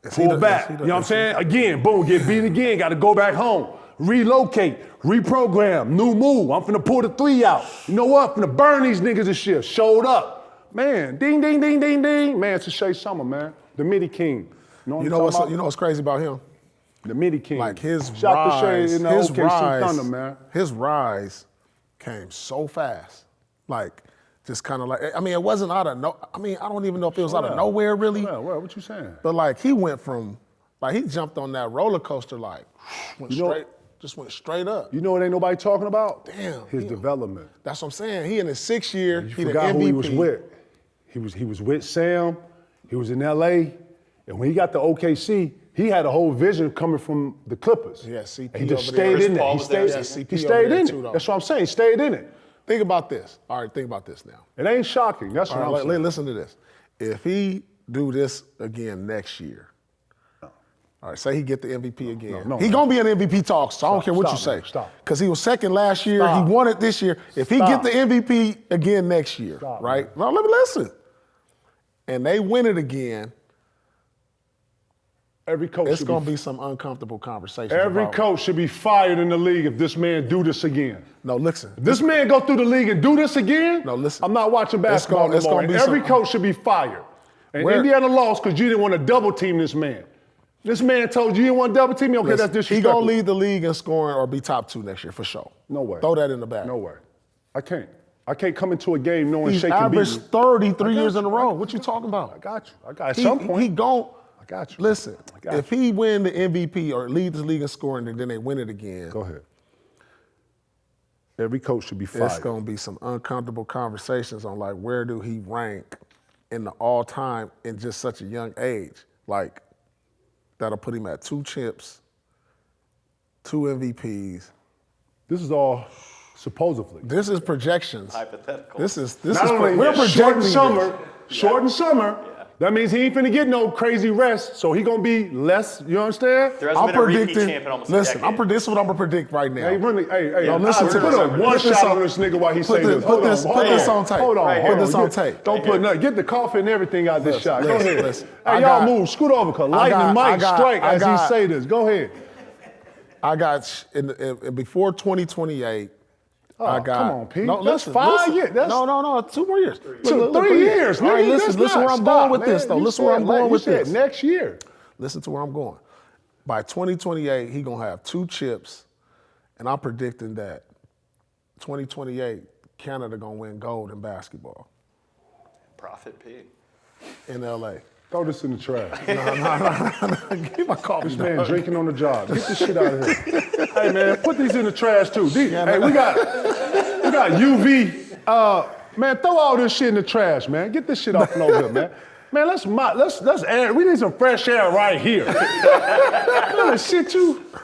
pull back. You know what I'm saying? Again, boom, get beat again, got to go back home, relocate, reprogram, new move. I'm finna pull the 3 out. You know what? Finna burn these niggas and shit. Showed up. Man, ding, ding, ding, ding, ding. Man, it's a Shea Summer, man. The midi king. You know what's crazy about him? The midi king. Like his Shout rise, to Shea in the his OKC rise, Thunder, man. His rise came so fast. Like, just kind of like, I mean, it wasn't out of I don't even know if it was out of nowhere, really. Well, what you saying? But like, he went from, like, he jumped on that roller coaster, like, just went straight up. You know what ain't nobody talking about? Damn. His development. That's what I'm saying. He in his 6th year, You he the forgot MVP. who he was with. He was with Sam. He was in LA. And when he got to OKC, he had a whole vision coming from the Clippers. Yeah, CP And he just over there. stayed in Chris it. Paul He was there. stayed, Yeah, CP he over stayed there in too, it. though. That's what I'm saying. He stayed in it. Think about this. All right, think about this now. It ain't shocking. That's what All I'm right, saying. listen to this. If he do this again next year, all right, say he get the MVP again. No, he gonna be in MVP talks, so I don't care what you stop, say. man, stop. Because he was second last year, Stop. he won it this year. If he Stop. get the MVP again next year, Stop, right? Now let me listen. And they win it again, Every coach it's should gonna be, be some uncomfortable conversations. every about, coach should be fired in the league if this man do this again. No, listen. If this man go through the league and do this again, No, listen. I'm not watching basketball it's no more. gonna be And every some- coach should be fired. And Where- Indiana lost because you didn't want to double team this man. This man told you didn't want to double team me. Okay, Listen, that's disrespectful. he gonna lead the league in scoring or be top 2 next year for sure. No way. Throw that in the bag. No way. I can't. I can't come into a game knowing He's Shea can beat averaged me. 33 I got years in a you. row. What you talking about? I got you. At some point. He gon' I got you. Listen, I got if he win the MVP or lead the league in scoring and then they win it again, Go ahead. Every coach should be fired. it's gonna be some uncomfortable conversations on like where do he rank in the all-time in just such a young age. Like that'll put him at 2 chips, 2 MVPs. This is all supposedly. This is projections. Hypothetical. This is Not only we're projecting this. short and summer. That means he ain't finna get no crazy rest, so he gonna be less. You understand? There hasn't been a repeat champ in almost a Listen, decade. this is what I'm gonna predict right now. Hey, Yo, listen to put this. a one Put this shot on- on this nigga while he put say this- this. put Hold this- on, put hold this on. on tape. Hold on, Right here. hold Put this on. on tape. Don't put nothing. Get the coffee and everything out this shot. Go ahead. listen. Hey, I y'all got- move. Scoot over, cause lightning might strike as he say this. Go ahead. I got before 2028. I got. come on, Pete. No, That's listen, 5 listen. years. That's- No, 2 more years. So 3 years. All right, nigga, listen that's where not- I'm stop, going with man. this, though. You Listen where said, I'm going you with said this. next year. Listen to where I'm going. By 2028, he gonna have 2 chips, and I'm predicting that 2028, Canada gonna win gold in basketball Profit P. in LA. Throw this in the trash. Give my coffee. This man drinking on the job. Get this shit out of here. Hey man, put these in the trash too. Hey, we got UV. Man, throw all this shit in the trash, man. Get this shit off over here, man. Man, let's air. We need some fresh air right here. What kind of shit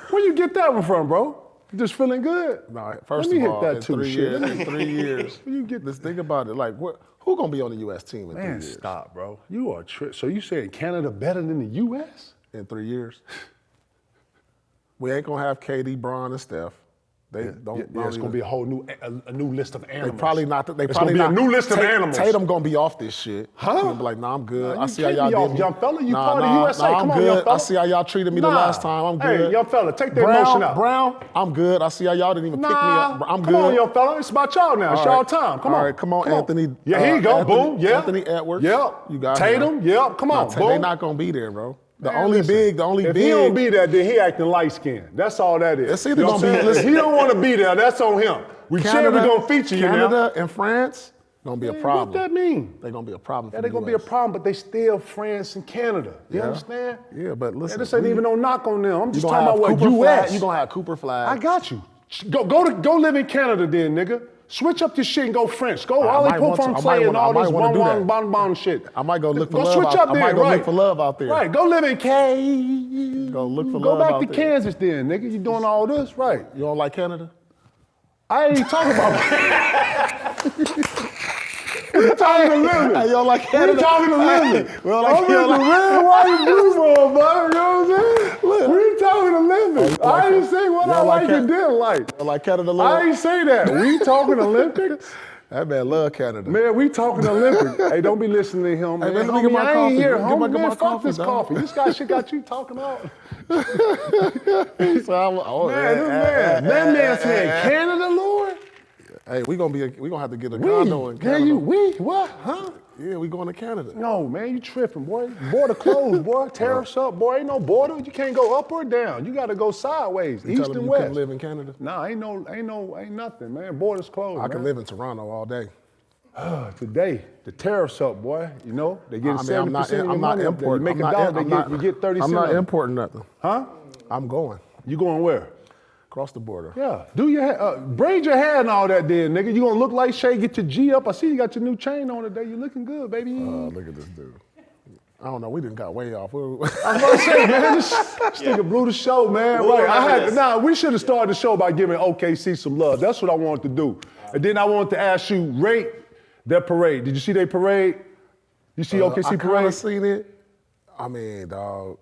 where you get that one from, bro? You just feeling good? No, first Let me of hit all, that in too, 3 shit. years, in 3 years, you get this. Think about it. Like, who gonna be on the U.S. team in 3 Man, years? stop, bro. You are so you saying Canada better than the U.S.? In 3 years, we ain't gonna have KD, Bron, and Steph. They don't. Yeah, it's gonna be a whole new list of They animals. probably not. They It's probably gonna be not. a new list of animals. Tatum gonna be off this shit. Huh? He gonna be like, nah, I'm good. Nah, I you see how can't y'all be did off, me. young fella. You nah, part of nah, USA. Nah, Come I'm on, young good. I fella. see how y'all treated me the Nah. last time. I'm good. Hey, young fella, take that emotion out. Brown, I'm good. I see how y'all didn't even pick me up. I'm Come good. on, young fella. It's about y'all now. It's All y'all right. time. Come All on. right, come on, Anthony. Yeah, here you go. Anthony- Boom. Yeah. Anthony Edwards. Yep. You got Tatum. him. Yep. Come on. Nah, Boom. they not gonna be there, bro. The only big. If he don't be there, then he acting light skinned. That's all that is. It's either You know what gonna I'm be- saying? listen. If he don't want to be there, that's on him. We said we're gonna feature you now. Canada and France gonna be a Man, problem. What that mean? They're gonna be a problem. Yeah, for they're the gonna be a US. problem, but they still France and Canada. You Yeah. understand? Yeah, but Yeah, listen. this ain't even no knock on them. I'm You just gonna talking have about what Cooper U.S. flag. You gonna have Cooper flag. I got you. Go live in Canada then, nigga. Switch up your shit and go French. Go I all they might put want to- from I might play and wanna- all I might this wanna do that. bon shit. I might go look for Go love switch out- up I there, might go right. look for love out there. Right, go live in K. Go look for Go love back out to there. Kansas then, nigga. You doing all this, right? You don't like Canada? I ain't talking about We talking to living. Hey, you don't like Canada? We talking to living. We don't like I'm in Canada. the red, white, blue ball, bud. You know what I'm saying? We talking to living. I ain't say what you I don't like like and didn't like. You don't like Canada I love? ain't say that. We talking Olympics. That man love Canada. Man, we talking Olympics. Hey, don't be listening to him, man. man, let me get my I ain't coffee. here, Let me get homie. my Man, fuck coffee, this dog. coffee. This guy shit got you talking about. So Man, that man said Canada, Lord. Hey, we gonna have to get a condo in Yeah, Canada. what? Huh? Yeah, we going to Canada. No, man, you tripping, boy. Border closed, boy. Tear us up, boy. Ain't no border. You can't go up or down. You got to go sideways, You east telling me and you west. couldn't live in Canada? Nah, ain't nothing, man. Border's closed. I man. can live in Toronto all day. Today, the tariffs up, boy. You know they get I mean, 70% of your money up there. You make $1, you get 30 I'm cents. not of it. importing nothing. Huh? I'm going You going where? across the border. Yeah. Do your hair, braid your hair and all that, then, nigga. You gonna look like Shay? Get your G up. I see you got your new chain on today. You looking good, baby. Look at this dude. I don't know. We didn't got way off. I was about to say, man, this nigga blew the show, man. We'll Right. remember this. We should have started the show by giving OKC some love. That's what I wanted to do. And then I wanted to ask you, rate their parade. Did you see their parade? You see OKC I kind parade? of seen it. I mean, dog.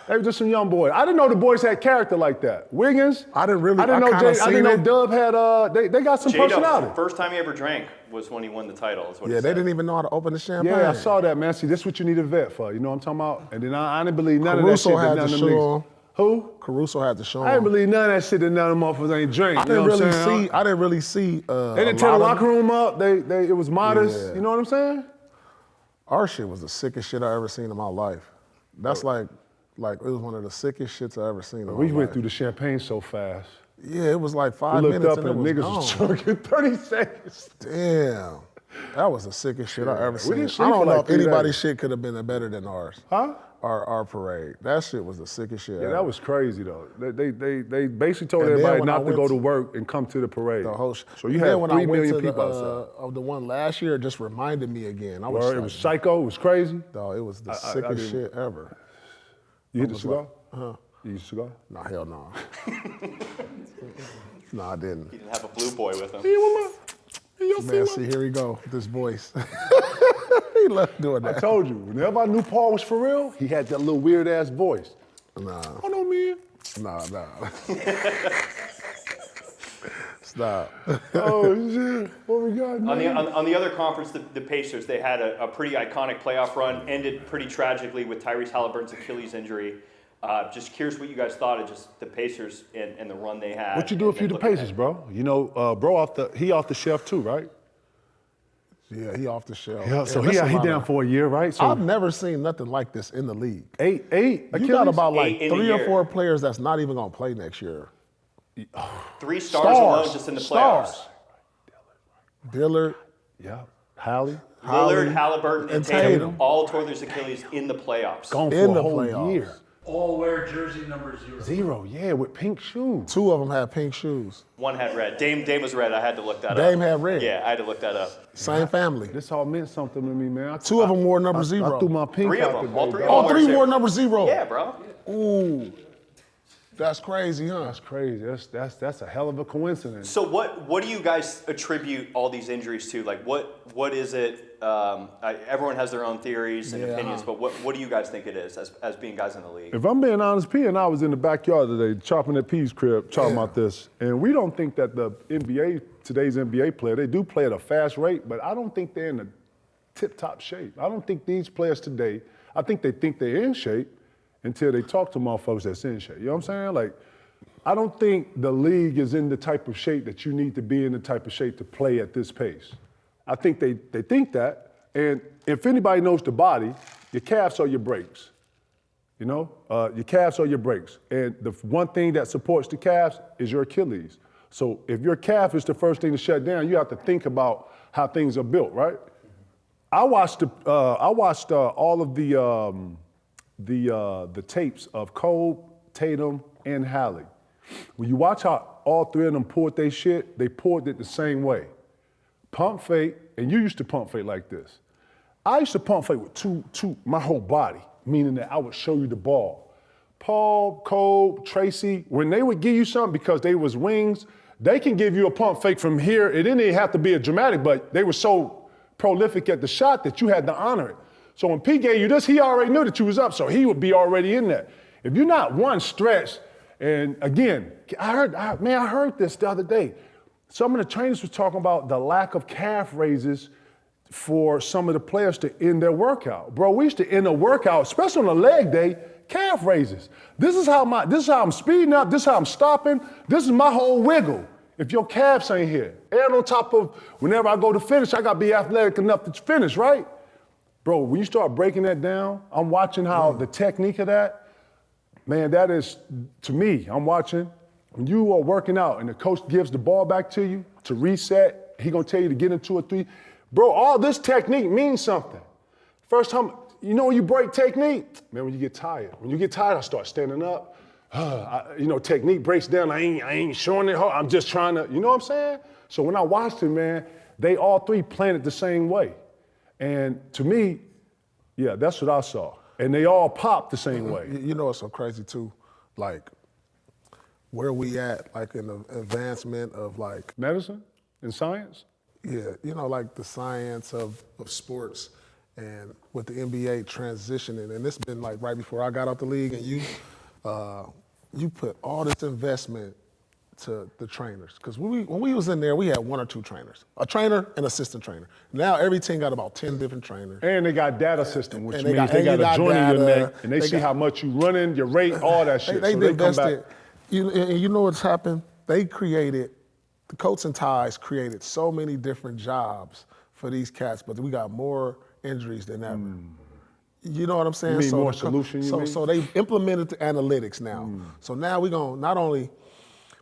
They were just some young boys. I didn't know the boys had character like that. Wiggins. I didn't really- I didn't I know kinda I didn't know seen it. Dub had. They got some personality. J-Dub, first time he ever drank was when he won the title. Is what Yeah, he they said. didn't even know how to open the champagne. Yeah, I saw that, man. See, this is what you need a vet for. You know what I'm talking about? And then I didn't believe none Caruso of that shit. had that to none of show them niggas. him. Who? Caruso had to show I didn't him. believe none of that shit that none of them motherfuckers ain't drink. I You know didn't what I'm really saying? see. I didn't really see. They didn't tear the locker room up. It was modest. Yeah. You know what I'm saying? Our shit was the sickest shit I ever seen in my life. That's like it was one of the sickest shits I ever seen in my We life. went through the champagne so fast. Yeah, it was like We 5 looked minutes up and it and was niggas was gone. drunk in 30 seconds. Damn. That was the sickest shit I ever we seen. didn't I sleep don't for know like if 3 anybody's days. shit could have been better than ours. Huh? Our parade. That shit was the sickest shit Yeah, ever. that was crazy though. They basically told And then everybody when I not to went go to- to work and come to the parade. The whole So you and had then when 3 I went million to people the, outside. of the one last year, it just reminded me again. I was Word, like, it was psycho. It was crazy. dog, it was the I sickest didn't- shit ever. You hit the was cigar? like, huh? You hit the cigar? Nah, hell no. No, I didn't. He didn't have a blue boy with him. Man, see, here we go, with this voice. He loved doing I that. told you, whenever I knew Paul was for real, he had that little weird ass voice. Nah, Oh no, man. nah. Stop. Oh shit. What we got? On Man? on the other conference, the Pacers, they had a pretty iconic playoff run, ended pretty tragically with Tyrese Halliburton's Achilles injury. Just curious what you guys thought of just the Pacers and the run they had. What you do if you the Pacers, bro? You know, bro off the shelf too, right? Yeah, he off the shelf. Yeah. So that's a he lot down of- for a year, right? So I've never seen nothing like this in the league. eight. You got Achilles? about like 8 in a 3 or year. 4 players that's not even gonna play next year. 3 stars alone just in the playoffs. Stars. Dillard, Yeah. Hallie Lillard, Halliburton, and and Tatum Tatum. all tore their Achilles in the playoffs. gone In for the a whole playoffs. year. All wear jersey number 0. 0, yeah, with pink shoes. 2 of them had pink shoes. One had red. Dame was red. I had to look that up. Dame had red. Yeah, I had to look that up. Same family. This all meant something to me, man. 2 of them wore number 0. I threw my pink 3 of out them. today, All 3 of dog. them. Oh, 3 zero. wore number 0. Yeah, bro. Ooh, that's crazy, huh? That's crazy. That's a hell of a coincidence. So what do you guys attribute all these injuries to? Like what is it? Everyone has their own theories and Yeah. opinions, but what do you guys think it is as being guys in the league? If I'm being honest, P and I was in the backyard today chopping at P's crib, talking about this, and we don't think that the today's NBA player, they do play at a fast rate, but I don't think they're in a tip-top shape. I don't think these players today, I think they're in shape until they talk to motherfuckers that's in shape. You know what I'm saying? Like, I don't think the league is in the type of shape that you need to be in the type of shape to play at this pace. I think they think that, and if anybody knows the body, your calves are your brakes. You know, your calves are your brakes. And the one thing that supports the calves is your Achilles. So if your calf is the first thing to shut down, you have to think about how things are built, right? I watched all of the tapes of Cole, Tatum, and Hallie. When you watch how all three of them poured their shit, they poured it the same way. Pump fake, and you used to pump fake like this. I used to pump fake with my whole body, meaning that I would show you the ball. Paul, Cole, Tracy, when they would give you something because they was wings, they can give you a pump fake from here. It didn't even have to be a dramatic, but they were so prolific at the shot that you had to honor it. So when P gave you this, he already knew that you was up, so he would be already in there. If you're not one stretch, and again, I heard this the other day. Some of the trainers were talking about the lack of calf raises for some of the players to end their workout. Bro, we used to end a workout, especially on a leg day, calf raises. This is how I'm speeding up, this is how I'm stopping, this is my whole wiggle. If your calves ain't here. And on top of, whenever I go to finish, I gotta be athletic enough to finish, right? Bro, when you start breaking that down, I'm watching how the technique of that, man, that is, to me, I'm watching, when you are working out and the coach gives the ball back to you to reset, he gonna tell you to get in 2 or 3. Bro, all this technique means something. First time, you know when you break technique? Man, when you get tired. When you get tired, I start standing up. Technique breaks down. I ain't showing it hard. I'm just trying to, you know what I'm saying? So when I watched it, man, they all three playing it the same way. And to me, yeah, that's what I saw. And they all popped the same way. You know what's so crazy too? Like, where we at, like in the advancement of like medicine and science? Yeah, you know, like the science of sports and with the NBA transitioning. And it's been like right before I got out the league, and you put all this investment to the trainers. Because when we was in there, we had 1 or 2 trainers. A trainer and assistant trainer. Now every team got about 10 different trainers. And they got data system, which means they got a joint in your neck, and they see how much you running, your rate, all that shit. They so they come invested. back. You know what's happened? The coats and ties created so many different jobs for these cats, but we got more injuries than ever. You know what I'm saying? You mean more solution, you mean? So they implemented the analytics now. So now we're going to not only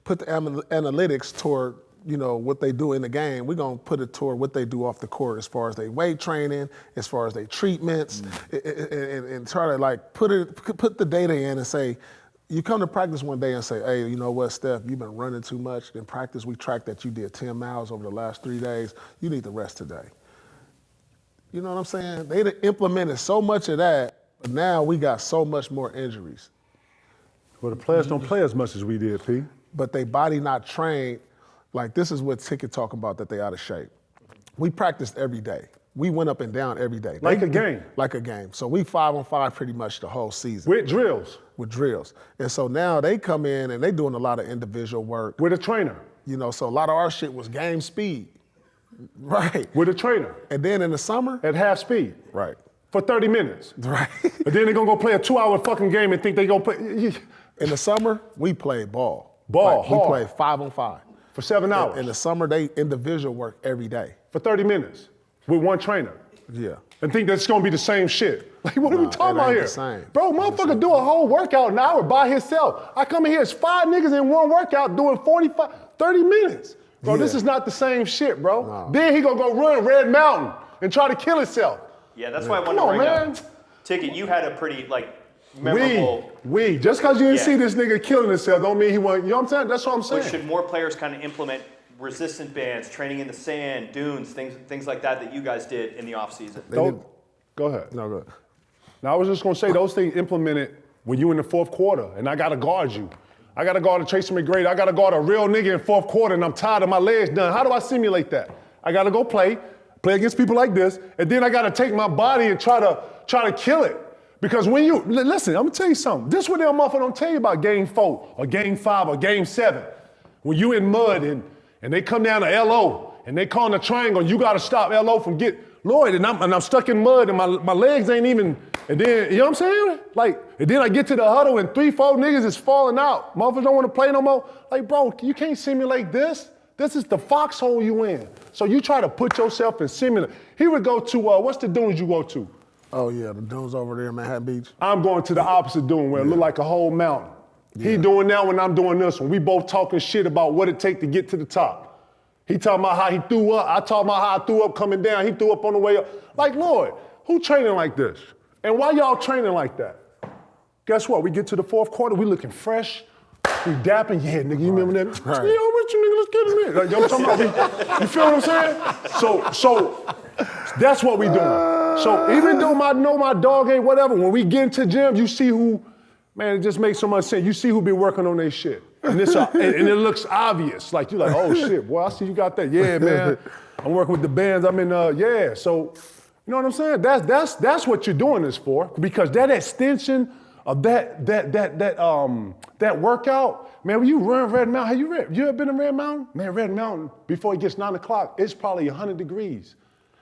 put the analytics toward, you know, what they do in the game, we're going to put it toward what they do off the court as far as their weight training, as far as their treatments, and try to like put the data in and say, you come to practice one day and say, hey, you know what, Steph, you've been running too much. In practice, we tracked that you did 10 miles over the last 3 days. You need to rest today. You know what I'm saying? They implemented so much of that, but now we got so much more injuries. Well, the players don't play as much as we did, P. But they body not trained. Like, this is what Ticket talking about, that they out of shape. We practiced every day. We went up and down every day. Like a game. Like a game. So we 5-on-5 pretty much the whole season. With drills. With drills. And so now they come in and they doing a lot of individual work. With a trainer. You know, so a lot of our shit was game speed. Right. With a trainer. And then in the summer? At half speed. Right. For 30 minutes. Right. And then they're going to go play a 2-hour fucking game and think they're going to play. In the summer, we played ball. Ball, like, hard. We played 5-on-5. For 7 hours. In the summer, they individual work every day. For 30 minutes. With one trainer. Yeah. And think that's going to be the same shit. Like, what are we talking about here? The same. Bro, motherfucker do a whole workout an hour by himself. I come in here, it's 5 niggas in one workout doing 30 minutes. Bro, this is not the same shit, bro. No. Then he gonna go run Red Mountain and try to kill himself. Yeah, that's why I wanted to bring up. Ticket, you had a pretty, memorable. Just because you didn't see this nigga killing himself don't mean he wasn't, you know what I'm saying? That's what I'm saying. But should more players kind of implement resistant bands, training in the sand, dunes, things like that you guys did in the offseason? Go ahead. No, go ahead. Now, I was just gonna say those things implemented when you in the fourth quarter and I gotta guard you. I gotta guard a Tracy McGrady. I gotta guard a real nigga in fourth quarter and I'm tired of my legs done. How do I simulate that? I gotta go play against people like this, and then I gotta take my body and try to kill it. Because when you, listen, I'm gonna tell you something. This is what them motherfuckers don't tell you about game 4 or game 5 or game 7. When you in mud and they come down to LO and they call in a triangle and you gotta stop LO from Lloyd, and I'm stuck in mud and my legs ain't even, and then, you know what I'm saying? Like, and then I get to the huddle and 3-4 niggas is falling out. Motherfuckers don't wanna play no more. Like, bro, you can't simulate this. This is the foxhole you in. So you try to put yourself in simulate. He would go to, what's the dunes you go to? Oh, yeah, the dunes over there in Manhattan Beach. I'm going to the opposite dune where it look like a whole mountain. He doing that when I'm doing this one. We both talking shit about what it take to get to the top. He talking about how he threw up. I talking about how I threw up coming down. He threw up on the way up. Like, Lord, who training like this? And why y'all training like that? Guess what? We get to the fourth quarter, we looking fresh. We dapping, yeah, nigga, you remember that? Right. Yo, Richard, nigga, let's get him in. Like, yo, I'm talking about, you feel what I'm saying? So that's what we doing. So even though I know my dog ain't whatever, when we get into gym, you see who, man, it just makes so much sense. You see who been working on their shit. And it looks obvious. Like, you're like, oh shit, boy, I see you got that. Yeah, man, I'm working with the bands. I'm in, yeah. So, you know what I'm saying? That's what you're doing this for, because that extension of that workout, man, when you run Red Mountain, you ever been in Red Mountain? Man, Red Mountain, before it gets 9 o'clock, it's probably 100 degrees.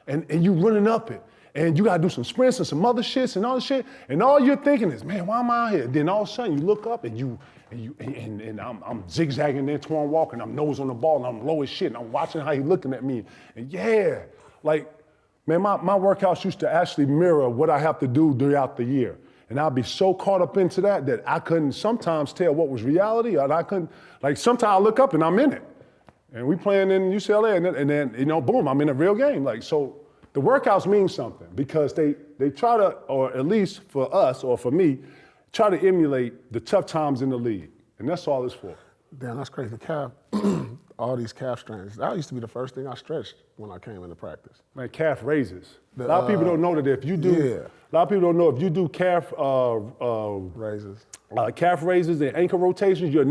And you running up it. And you gotta do some sprints and some other shits and all this shit. And all you're thinking is, man, why am I out here? Then all of a sudden you look up and I'm zigzagging there, Twan walking, I'm nose on the ball, and I'm low as shit, and I'm watching how he looking at me. And yeah, like, man, my workouts used to actually mirror what I have to do throughout the year. And I'd be so caught up into that I couldn't sometimes tell what was reality, and I couldn't, like sometimes I look up and I'm in it. And we playing in UCLA, and then you know, boom, I'm in a real game. Like, so the workouts mean something because they try to, or at least for us or for me, try to emulate the tough times in the league. And that's all it's for. Damn, that's crazy. Calf, all these calf strains. That used to be the first thing I stretched when I came into practice. Man, calf raises. A lot of people don't know that if you do, yeah. a lot of people don't know if you do calf Raises. Calf raises and ankle rotations, you'll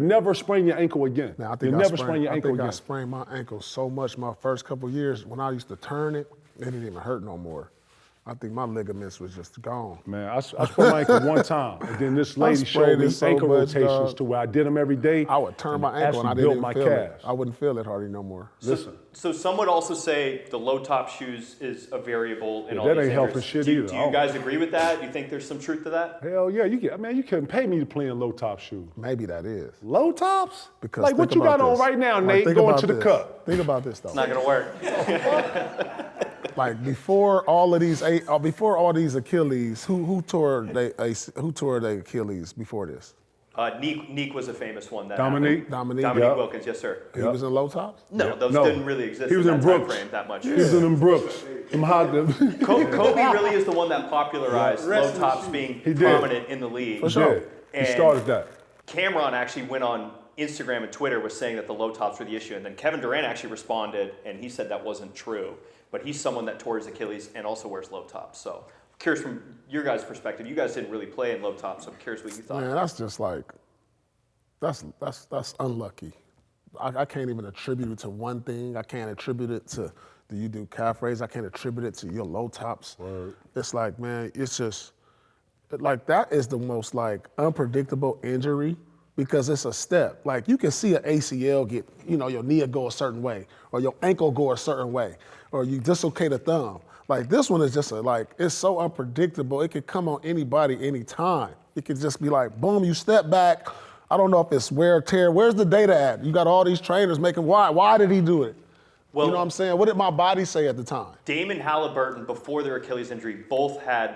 never sprain your ankle again. Now, I think I sprained my ankle so much my first couple years. When I used to turn it, it didn't even hurt no more. I think my ligaments was just gone. Man, I sprained my ankle one time, and then this lady showed me so ankle much, rotations to where I did them every day. I would turn my ankle and I didn't even feel it. I wouldn't feel it hardly no more. Listen. So some would also say the low top shoes is a variable in all that these ain't helping injuries. shit Do either. you guys agree with that? Do you think there's some truth to that? Hell yeah, you couldn't pay me to play in low top shoes. Maybe that is. Low tops? Because like what you got on right now, Nate, going to the cup. Think about this though. It's not gonna work. Like before all these Achilles, who tore the Achilles before this? Neek was a famous one. That Dominique Dominique Wilkins, yes sir. He was in low tops? No, those No. didn't really exist He was in in that time Brooks. frame that much. He was in them Brooks. Kobe really is the one that popularized low tops being prominent in the league. For sure. He started that. Cameron actually went on Instagram and Twitter was saying that the low tops were the issue, and then Kevin Durant actually responded and he said that wasn't true. But he's someone that tore his Achilles and also wears low tops. So I'm curious from your guys' perspective, you guys didn't really play in low tops, so I'm curious what you thought. Man, that's just like, that's unlucky. I can't even attribute it to one thing. I can't attribute it to, do you do calf raise? I can't attribute it to your low tops. Word. It's like, man, it's just, like that is the most like unpredictable injury because it's a step. Like you can see an ACL get, your knee go a certain way or your ankle go a certain way or you dislocate a thumb. Like this one is just it's so unpredictable. It could come on anybody, anytime. It could just be like, boom, you step back. I don't know if it's wear or tear. Where's the data at? You got all these trainers making why did he do it? Well, you know what I'm saying? What did my body say at the time? Damon Halliburton, before their Achilles injury, both had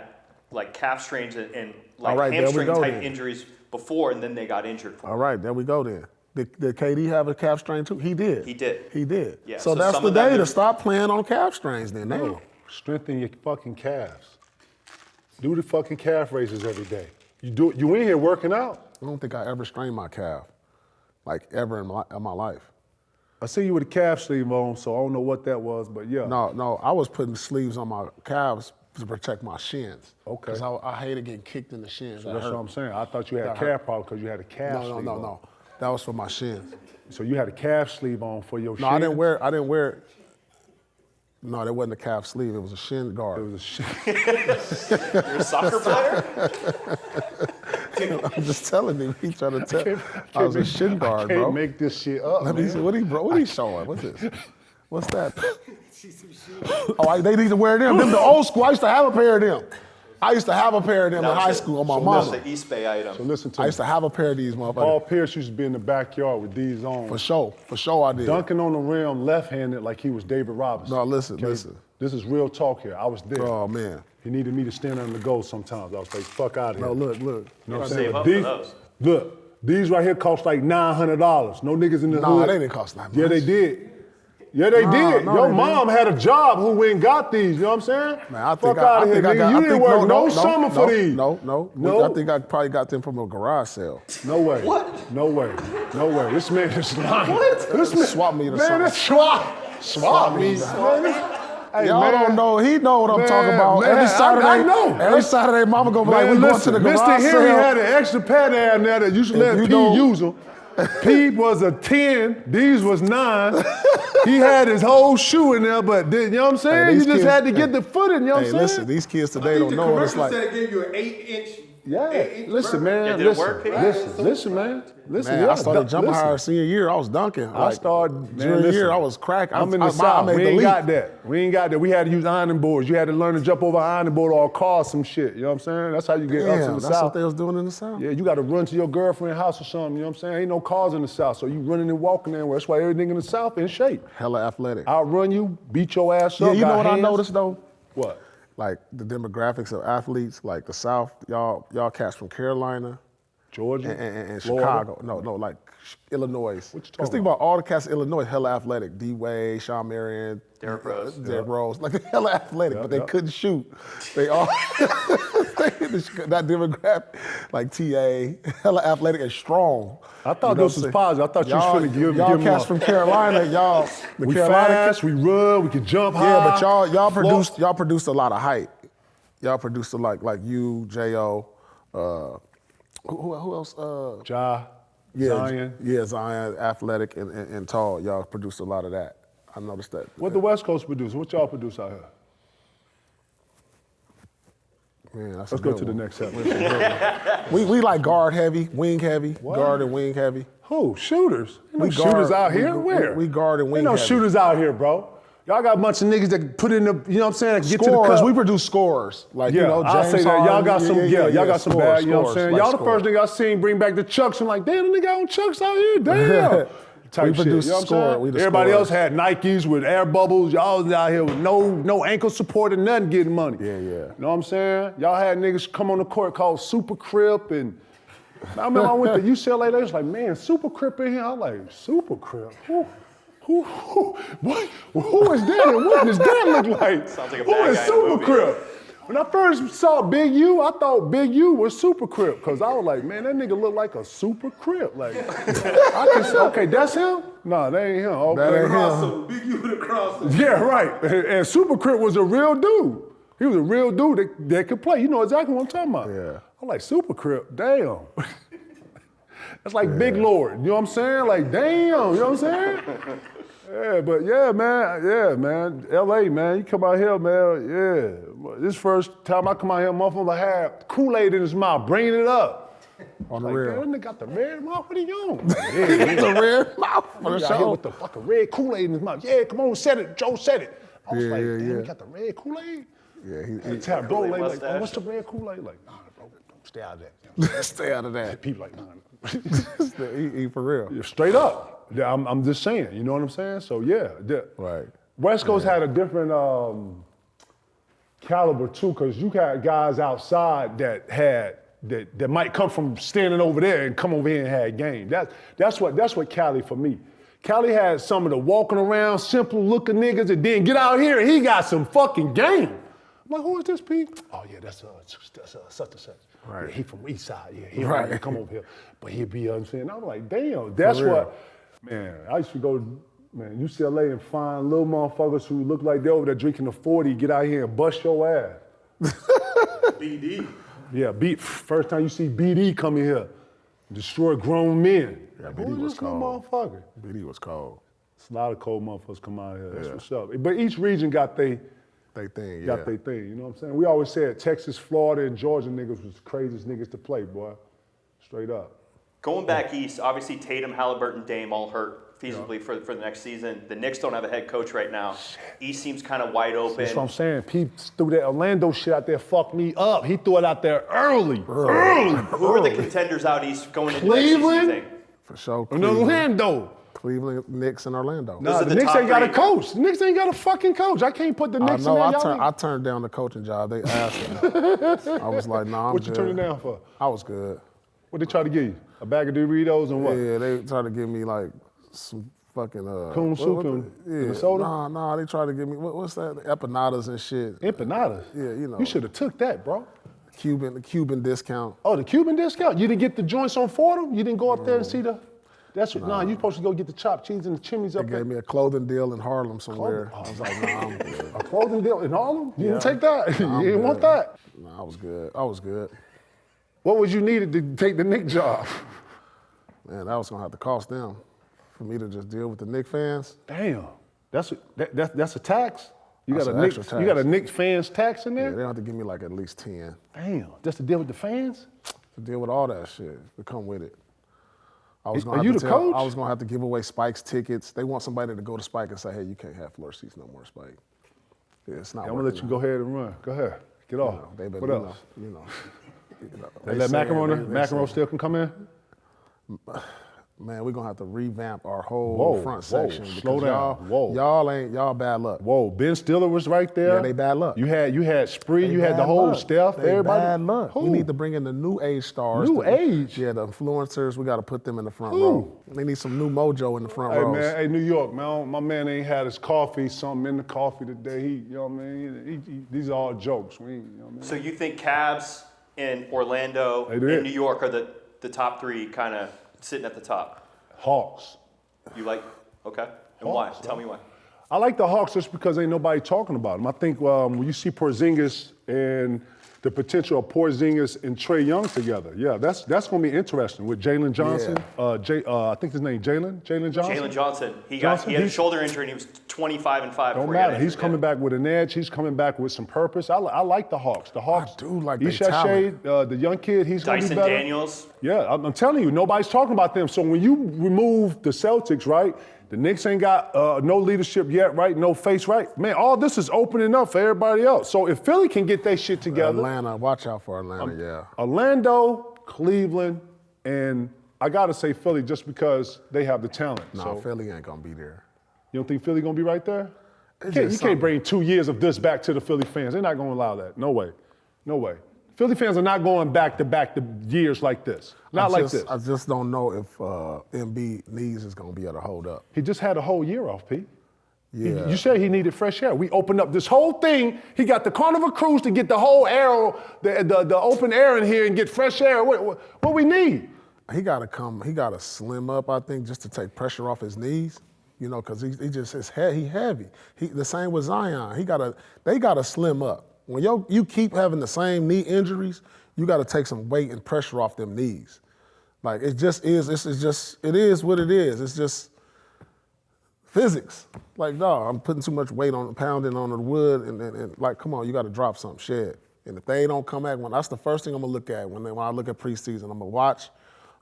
like calf strains and right, hamstring type then. injuries before, and then they got injured from All right, there we go then. Did KD have a calf strain too? He did. He did. He did. Yeah, so so that's some the of them day to is- stop playing on calf strains then. No. Strengthen your fucking calves. Do the fucking calf raises every day. You in here working out? I don't think I ever strained my calf, like ever in my life. I see you with a calf sleeve on, so I don't know what that was, but yeah. No, I was putting sleeves on my calves to protect my shins. Okay. Because I hated getting kicked in the shins. So that's what I'm saying. I thought you had a calf problem because you had a calf sleeve on. No. That was for my shins. So you had a calf sleeve on for your No, shin? I didn't wear. No, that wasn't a calf sleeve. It was a shin guard. It was a shin. You're a soccer player? I'm just telling him. He trying to tell. I was a shin guard, I bro. can't make this shit up, Let me man. see. What he showing? What's this? What's that? They need to wear them. Them the old school. I used to have a pair of them. I used to have a pair of them in high school on my That mama. was the East Bay item. So listen to I me. used to have a pair of these motherfuckers. Paul Pierce used to be in the backyard with these on. For sure I did. Dunking on the rim left-handed like he was David Robinson. No, listen. This is real talk here. I was there. Oh, man. He needed me to stand under the goal sometimes. I was like, fuck out of here. No, look. You know what I'm Save saying? up These, for those. look, these right here cost like $900. No niggas in the Nah, hood. they didn't cost that much. Yeah, they did. Yeah, they did. no, Your they mom had a job who went and got these. You know what I'm saying? Man, I Fuck think out I of here, think I nigga. got. You I didn't think, work no, summer for these. No. No? I think I probably got them from a garage sale. No way. What? No way. No way. This man is lying. What? This man, Swap meet or man, something. that's swap meet. Man, hey, Y'all man. don't know. He know what I'm Man, talking about. man, Every Saturday, I know. Every Saturday, mama go be like, Man, we going to listen, the Mr. garage Henry sale. had an extra pad down there that used to let you P don't- use them. P was a 10, these was 9. He had his whole shoe in there, but you know what I'm saying? Hey, You these just kids- had to get the foot in, you know what Hey, I'm saying? listen, these kids today don't know what it's like. said it gave you an 8-inch. Yeah, listen, man. Yeah, did it listen, work, Pete? listen, man. Listen, Man, yeah, I started jumping listen. higher senior year. I was dunking. I started, junior man, listen, year. I was cracking. I'm in the I South. made We the ain't leap. got that. We ain't got that. We had to use ironing boards. You had to learn to jump over an ironing board or cause some shit. You know what I'm saying? That's how you get up to Damn, the that's South. what they was doing in the South. Yeah, you got to run to your girlfriend's house or something. You know what I'm saying? Ain't no cars in the South, so you running and walking everywhere. That's why everything in the South in shape. Hella athletic. I'll run you, beat your ass Yeah, up. you got know what I hands. noticed though? What? Like the demographics of athletes, like the South, y'all cats from Carolina Georgia and Florida? Chicago. No, like Illinois. What you talking Because think about all the cats in Illinois, hella athletic. D-Wade, Sean Marion, Derrick Rose. Derrick Rose. Like they're hella athletic, but they yep. couldn't shoot. They all, that demographic, like TA, hella athletic and strong. I thought You know this what was I'm positive. I thought you was Y'all- finna give Y'all him cats a- from Carolina, y'all. The We Carolina fast, we run, we can jump high. Yeah, but y'all float. produced a lot of height. Y'all produced a like you, J.O., who else? Ja, Zion. Yeah, Zion, athletic and tall. Y'all produced a lot of that. I noticed that. What the West Coast produce? What y'all produce out here? Man, that's Let's a go good to the one. next episode. We like guard heavy, wing heavy, guard and wing heavy. Who? Shooters? Ain't no We shooters guard- out here? we- Where? we guard and wing Ain't no heavy. shooters out here, bro. Y'all got a bunch of niggas that put in the, you know what I'm saying, that get to the Scorers, cup. we produce scorers. Like, Yeah, you know, James I'll say that. Y'all Harden, got some, y'all got some scorers, bad, you know what I'm scorers, saying? like Y'all the scorers. first nigga I seen bring back the Chucks. I'm like, damn, the nigga got on Chucks out here, damn. Type We shit, produce you know what I'm score, saying? we the Everybody scorers. else had Nikes with air bubbles. Y'all was out here with no ankle support and nothing getting money. Yeah. You know what I'm saying? Y'all had niggas come on the court called Super Crip and I remember I went to UCLA, they was like, man, Super Crip in here. I was like, Super Crip? Who is that and what does that look like? Sounds like a Who bad is guy in a Super movie. Crip? When I first saw Big U, I thought Big U was Super Crip because I was like, man, that nigga look like a Super Crip. Like, I can say, okay, that's him? Nah, that ain't him. Okay. That ain't him. Crossover, big you with a crossover. Yeah, right. And Super Crip was a real dude. He was a real dude that could play. You know exactly what I'm talking about. Yeah. I'm like, Super Crip, damn. That's like Big Lord, you know what I'm saying? Like, damn, you know what I'm saying? Yeah, but yeah, man. LA, man, you come out here, man, yeah. This first time I come out here, motherfucker had Kool-Aid in his mouth, bringing it up. On the Like, real. damn, that nigga got the red mouth, what he on? Like, yeah, The red mouth for the He out here show. with the fucking red Kool-Aid in his mouth. Yeah, come on, set it, Joe, set it. I was Yeah, like, yeah, damn, yeah. he got the red Kool-Aid? Yeah, And tap bro, like, mustache. oh, what's the red Kool-Aid? Like, nah, bro, stay out of that. You know what I'm Stay out of that. saying? People like, nah. He for real. Yeah, straight up. Yeah, I'm just saying, you know what I'm saying? So yeah. Right. West Coast had a different caliber too, because you had guys outside that might come from standing over there and come over here and had game. That's what Cali for me. Cali had some of the walking around, simple looking niggas, and then get out here and he got some fucking game. I'm like, who is this, Pete? Oh yeah, that's such and such. Right. Yeah, he from East Side. Yeah, he Right. right. Come over here, but he'd be saying. I'm like, damn, that's real. what. Man, I used to go, UCLA and find little motherfuckers who look like they're over there drinking the 40, get out here and bust your ass. BD. Yeah, first time you see BD come in here, destroy grown men. Yeah, Who BD is was this little cold. motherfucker? BD was cold. It's a lot of cold motherfuckers come out here. That's what's up. But each region got they Thing, yeah. got their thing. You know what I'm saying? We always said Texas, Florida, and Georgia niggas was the craziest niggas to play, boy. Straight up. Going back east, obviously Tatum, Halliburton, Dame all hurt feasibly for the next season. The Knicks don't have a head coach right now. East seems kind of wide open. That's what I'm saying. Pete threw that Orlando shit out there, fucked me up. He threw it out there early. Who are the contenders out East going into next season, you think? For sure. And Orlando. Cleveland, Knicks, and Orlando. Nah, are the the Knicks top ain't got a three. coach. The Knicks ain't got a fucking coach. I can't put the I Knicks know. in there. I turned down the coaching job. They asked me. I was like, nah, I'm What you good. turning down for? I was good. What they try to give you? A bag of Doritos and what? Yeah, they tried to give me like some fucking Coon soup and a soda? Nah, they tried to give me what's that? Empanadas and shit. Empanadas. Yeah, you know. You should have took that, bro. The Cuban discount. Oh, the Cuban discount? You didn't get the joints on Fordham? You didn't go up there and see the? That's what. Nah, you supposed to go get the chopped cheese and the chimneys They up there. gave me a clothing deal in Harlem somewhere. I was like, nah, I'm good. A clothing deal in Harlem? You didn't Yeah. take that? Nah, I'm you didn't want good. that? Nah, I was good. What was you needed to take the Knick job? Man, that was gonna have to cost them for me to just deal with the Knicks fans. Damn, that's a tax. You That's got a an Knicks, extra you got a tax. Knicks fans tax in Yeah, there? they have to give me like at least 10 Damn, just to deal with the fans? to deal with all that shit to come with it. I was Are gonna you have to the coach? I was gonna have to give away Spike's tickets. They want somebody to go to Spike and say, hey, you can't have floor seats no more, Spike. Yeah, it's not I'm gonna working let you go ahead and run. Go ahead, get off. out. They been, What else? You know. They let saying- Macaron they Macaron saying- still can come in? Man, we're gonna have to revamp our whole Whoa, front whoa, section. slow because down, whoa. Y'all bad luck. Whoa, Ben Stiller was right there. Yeah, they bad luck. You had Spree, They you had the bad whole luck. Steph, They everybody. bad luck. Who? We need to bring in the new age stars. New age? Yeah, the influencers. We got to put them in the front Who? row. They need some new mojo in the front Hey rows. man, hey New York, man, my man ain't had his coffee, something in the coffee today. He, you know what I mean? These are all jokes. We ain't, you know what I mean? So you think Cavs and Orlando They and did. New York are the top three kind of sitting at the top? Hawks. You like, okay. And why? Hawks, Tell me why. I like the Hawks just because ain't nobody talking about them. I think when you see Porzingis and the potential of Porzingis and Trae Young together, yeah, that's going to be interesting with Jalen Johnson. I think his name Jalen Johnson. Jalen Johnson. He Johnson, had a he's- shoulder injury and he was 25-5. Don't before he got matter. injured, He's coming yeah. back with an edge. He's coming back with some purpose. I like the Hawks. The Hawks. do like their Isha talent. Shade, the young kid, he's going to be Dyson better. Daniels. Yeah, I'm telling you, nobody's talking about them. So when you remove the Celtics, right, the Knicks ain't got no leadership yet, right, no face, right? Man, all this is opening up for everybody else. So if Philly can get their shit together, Atlanta, watch out for Atlanta, yeah. Orlando, Cleveland, and I got to say Philly just because they have the talent. No, So Philly ain't gonna be there. you don't think Philly going to be right there? It's You just can't bring 2 years of this back to the Philly fans. They're not going to allow that. No way. No way. Philly fans are not going back to years like this. Not like this. I just don't know if Embiid knees is gonna be able to hold up. He just had a whole year off, Pete. Yeah. You said he needed fresh air. We opened up this whole thing. He got the Carnival Cruise to get the whole air, the open air in here and get fresh air. What we need? He gotta slim up, I think, just to take pressure off his knees. You know, because he heavy. The same with Zion. They gotta slim up. When you keep having the same knee injuries, you gotta take some weight and pressure off them knees. Like it just is. It is what it is. It's just physics. Like, no, I'm putting too much weight on, pounding on the wood, and like, come on, you gotta drop something, shed. And if they don't come back, that's the first thing I'm gonna look at when I look at preseason. I'm gonna watch.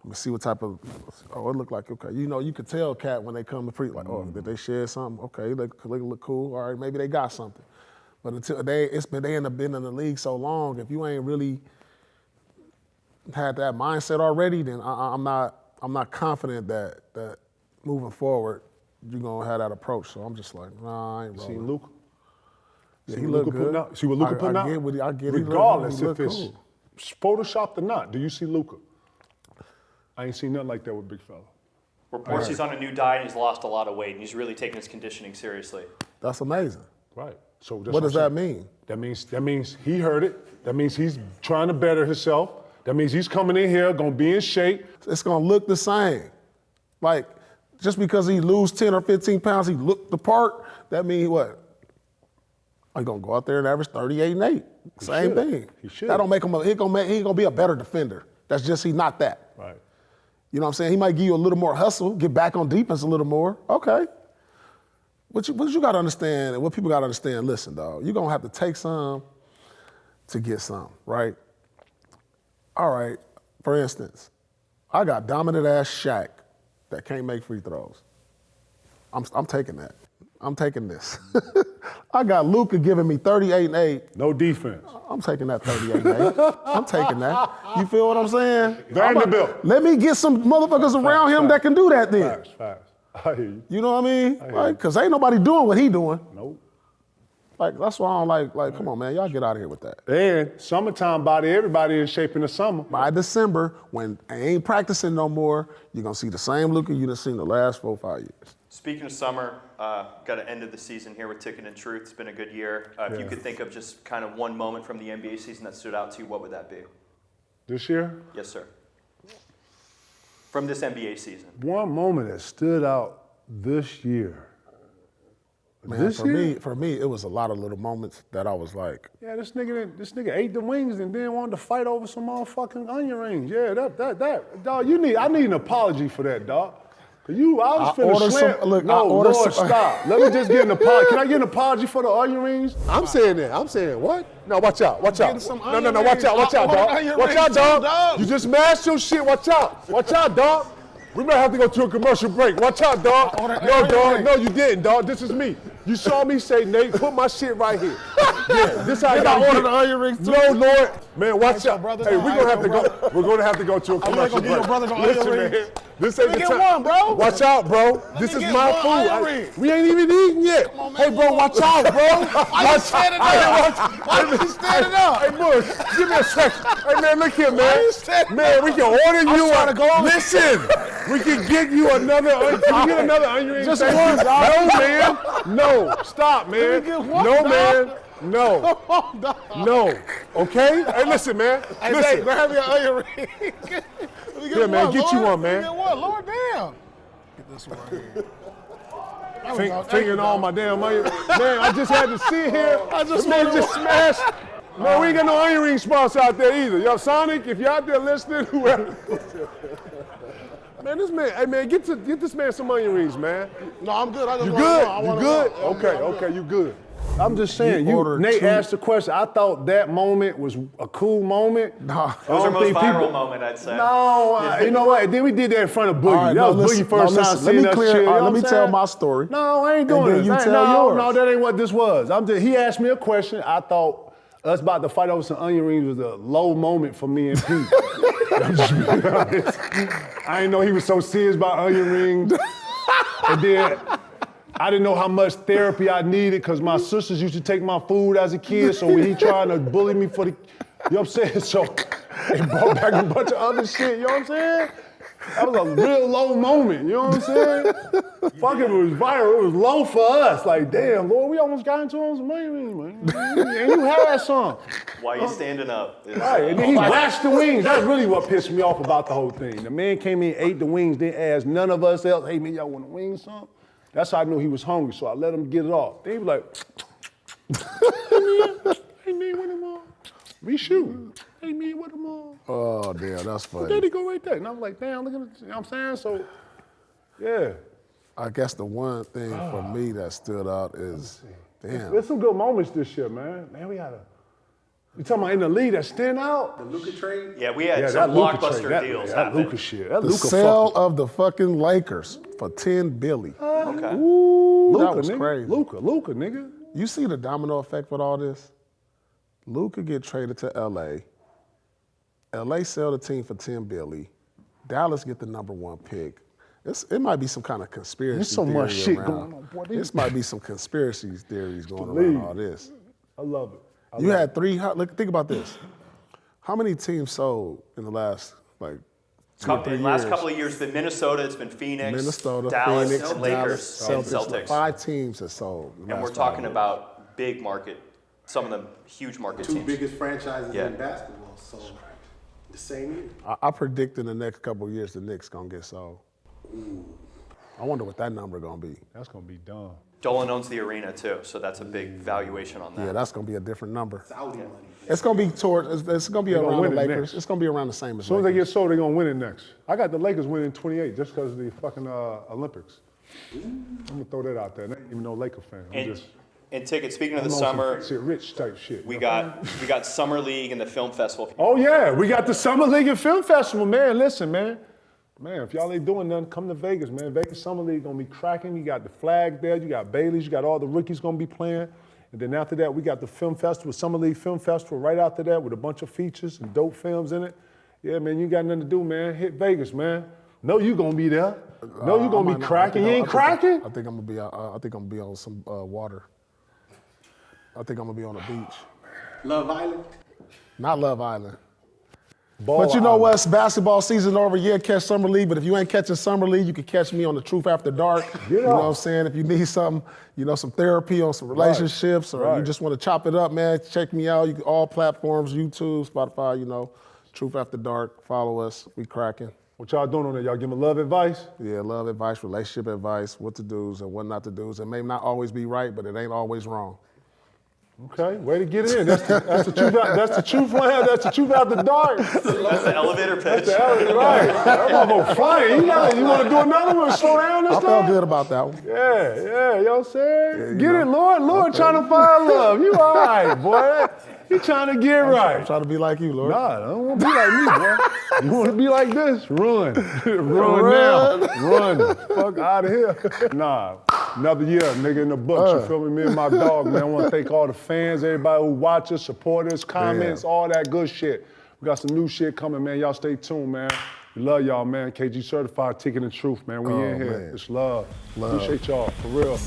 I'm gonna see what type of, it look like, okay. You know, you could tell Cat when they come to like, did they shed something? Okay, they look cool. All right, maybe they got something. But until they end up being in the league so long, if you ain't really had that mindset already, then I'm not confident that moving forward, you're gonna have that approach. So I'm just like, nah, I ain't rolling. Seen Luka? Yeah, See he what look Luka good. putting out? See what Luka putting out? I get it. Regardless He if it's cool. photoshopped or not, do you see Luka? I ain't seen nothing like that with big fella. Reports he's on a new diet and he's lost a lot of weight and he's really taking his conditioning seriously. That's amazing. Right. So that's What does I'm that saying. mean? That means he heard it. That means he's trying to better himself. That means he's coming in here, gonna be in shape. It's gonna look the same. Like, just because he lose 10 or 15 pounds, he look the part, that means what? He gonna go out there and average 38 and 8. Same should. thing. He should. That don't make him he gonna be a better defender. That's just he's not that. Right. You know what I'm saying? He might give you a little more hustle, get back on defense a little more. Okay. But you gotta understand, and what people gotta understand, listen, dog, you're gonna have to take some to get some, right? All right, for instance, I got dominant ass Shaq that can't make free throws. I'm taking that. I'm taking this. I got Luka giving me 38 and 8. No defense. I'm taking that 38 and 8. I'm taking that. You feel what I'm saying? Vanderbilt. Let me get some motherfuckers around him that can do that then. Facts. I hear you. You know what I mean? Like, cause ain't nobody doing what he doing. Nope. Like, that's why I don't like, come on, man, y'all get out of here with that. And summertime body, everybody in shape in the summer. By December, when I ain't practicing no more, you're gonna see the same Luka you done seen the last 4 or 5 years. Speaking of summer, got to end of the season here with Ticket and Truth. It's been a good year. If you could think of just kind of one moment from the NBA season that stood out to you, what would that be? This year? Yes, sir. From this NBA season. One moment that stood out this year. Man, This year? for me, it was a lot of little moments that I was like, Yeah, this nigga ate the wings and then wanted to fight over some motherfucking onion rings. Yeah, that, dog. I need an apology for that, dog. I was finna slam. No, Lord, stop. Let me just get an apology. Can I get an apology for the onion rings? I'm saying that. I'm saying what? No, watch out. Watch out. some No, onion watch out. Watch out, rings. dog. Onion Watch rings out, too, dog. dog. You just mashed your shit. Watch out. Watch out, dog. We might have to go to a commercial break. Watch out, dog. No, dog. No, you didn't, dog. This is me. You saw me say, Nate, put my shit right here. Yeah, this how I got order the onion rings too? No, Lord. Man, watch out. brother, Hey, no, we're gonna have to go to a commercial gonna give your break. brother the onion Listen, rings. man. This ain't Let me the get time. one, bro. Watch out, bro. This me is get my one food. onion ring. We ain't even eating yet. Hey, bro, watch out, bro. Why you standing up? Why you standing up? Hey, Bush, give me a second. Hey, man, look here, man. you standing Man, we can order you trying to go. Listen, we can get you another. Can we get another onion ring? Just Thank one, you. dog. No, man. No. Stop, man. get one, No, dog. man. No. No. Okay? Hey, listen, man. Hey, Listen. grab your onion ring. Let me get Here, man, one, get you Lord. one, man. Let me get one, Lord, damn. Get this one right here. There we go. Thank you, Fingering all dog. my damn onion. Man, I just had to sit here. just man wanted just smashed. Man, we ain't got no onion ring spots out there either. Yo, Sonic, if you out there listening, whoever. Man, this man, hey man, get this man some onion rings, man. No, I'm good. I just You want good? one. I You want good? one. Okay, you good. I'm just saying, You ordered Nate two- asked the question. I thought that moment was a cool moment. Nah. It was our don't most think viral people- moment, I'd say. No, you know what? Then we did that in front of Boogie. All right, that no, was listen, Boogie first no, time listen, seeing let me us clear- shit. You all right, know let what me I'm tell saying? my story. No, I ain't doing And then this. you I ain't- tell no, yours. No, that ain't what this was. He asked me a question. I thought us about to fight over some onion rings was a low moment for me and Pete. I'm just being honest. I didn't know he was so serious about onion rings. And then I didn't know how much therapy I needed because my sisters used to take my food as a kid. So when he trying to bully me for the, you know what I'm saying? So it brought back a bunch of other shit, you know what I'm saying? That was a real low moment, you know what I'm saying? Fuck it was viral, it was low for us. Like, damn, Lord, we almost got into some onion rings, man. And you had some. Why you standing up? Right, and then he lashed the wings. That's really what pissed me off about the whole thing. The man came in, ate the wings, didn't ask none of us else, hey man, y'all want a wing something? That's how I knew he was hungry, so I let him get it off. Then he was like, hey man, what them on? We shooting. Hey man, what them on? Oh, damn, that's There funny. they go right there. And I'm like, damn, look at it. You know what I'm saying? So, yeah. I guess the one thing for me that stood out is, damn. There's some good moments this year, man. Man, we gotta. You talking about in the league that stand out? The Luka trade? Yeah, we had Yeah, some that Luka blockbuster trade, deals that happen. Luka shit. That The Luka sale fucking. of the fucking Lakers for $10 billion. Okay. Luka, that was nigga. crazy. Luka, nigga. You see the domino effect with all this? Luka get traded to LA. LA sell the team for $10 billion. Dallas get the #1 pick. It might be some kind of conspiracy There's so theory much shit around. going on, boy. This might be some conspiracy theories going Believe. around all this. I love it. You had three. Look, think about this. How many teams sold in the last like 2 or 3 years? Last couple of years, it's been Minnesota, it's been Phoenix, Minnesota, Dallas, Phoenix, and Lakers, Dallas, and Celtics. Celtics. 5 teams have sold. in the And we're last 5 talking years. about big market, some of them huge market Two teams. biggest franchises Yeah. in basketball. So the same year. I predict in the next couple of years the Knicks gonna get sold. I wonder what that number gonna be. That's gonna be dumb. Dolan owns the arena too, so that's a big valuation on that. Yeah, that's gonna be a different number. Saudi money. It's gonna be it's gonna be They gonna around the win it Lakers. next. It's gonna be around the same as As soon as they Lakers. get sold, they're gonna win it next. I got the Lakers winning 28 just because of the fucking Olympics. I'm gonna throw that out there. I ain't even no Laker fan. I'm And, just and tickets, speaking of the I'm on some summer, shit, rich type shit. we got Summer League and the Film Festival. Oh yeah, we got the Summer League and Film Festival, man. Listen, man. Man, if y'all ain't doing nothing, come to Vegas, man. Vegas Summer League gonna be cracking. You got the flag there, you got Bailey's, you got all the rookies gonna be playing. And then after that, we got the film festival, Summer League Film Festival right after that with a bunch of features and dope films in it. Yeah, man, you got nothing to do, man. Hit Vegas, man. Know you gonna be there. Know you gonna be cracking. You ain't cracking? I think I'm gonna be on some water. I think I'm gonna be on a beach. Love Island. Not Love Island. Ball But you know Island. what? It's basketball season over. Yeah, catch Summer League. But if you ain't catching Summer League, you can catch me on the Truth After Dark. You know what I'm saying? If you need something, some therapy on some relationships, or you just want to chop it up, man, check me out. You can, all platforms, YouTube, Spotify. Truth After Dark. Follow us. We cracking. What y'all doing on there? Y'all giving love advice? Yeah, love advice, relationship advice, what to do's and what not to do's. It may not always be right, but it ain't always wrong. Okay, way to get in. That's the truth. That's the truth, man. That's the truth after dark. That's the elevator pitch. Right. That motherfucker flying. You want to do another one? Slow down this I time? felt good about that one. Yeah, you know what I'm saying? Yeah, get it, Lord trying to find love. You all right, boy. You trying to get right. I'm trying to be like you, Lord. Nah, I don't want to be like me, boy. You want to be like this? Run. Run now. Run. Fuck out of here. Nah, another year, nigga, in the books. You feel me? Me and my dog, man. I want to thank all the fans, everybody who watch us, support us, comments, all that good shit. We got some new shit coming, man. Y'all stay tuned, man. We love y'all, man. KG Certified, Ticket and Truth, man. We in here. Man. It's love. Appreciate y'all, for real.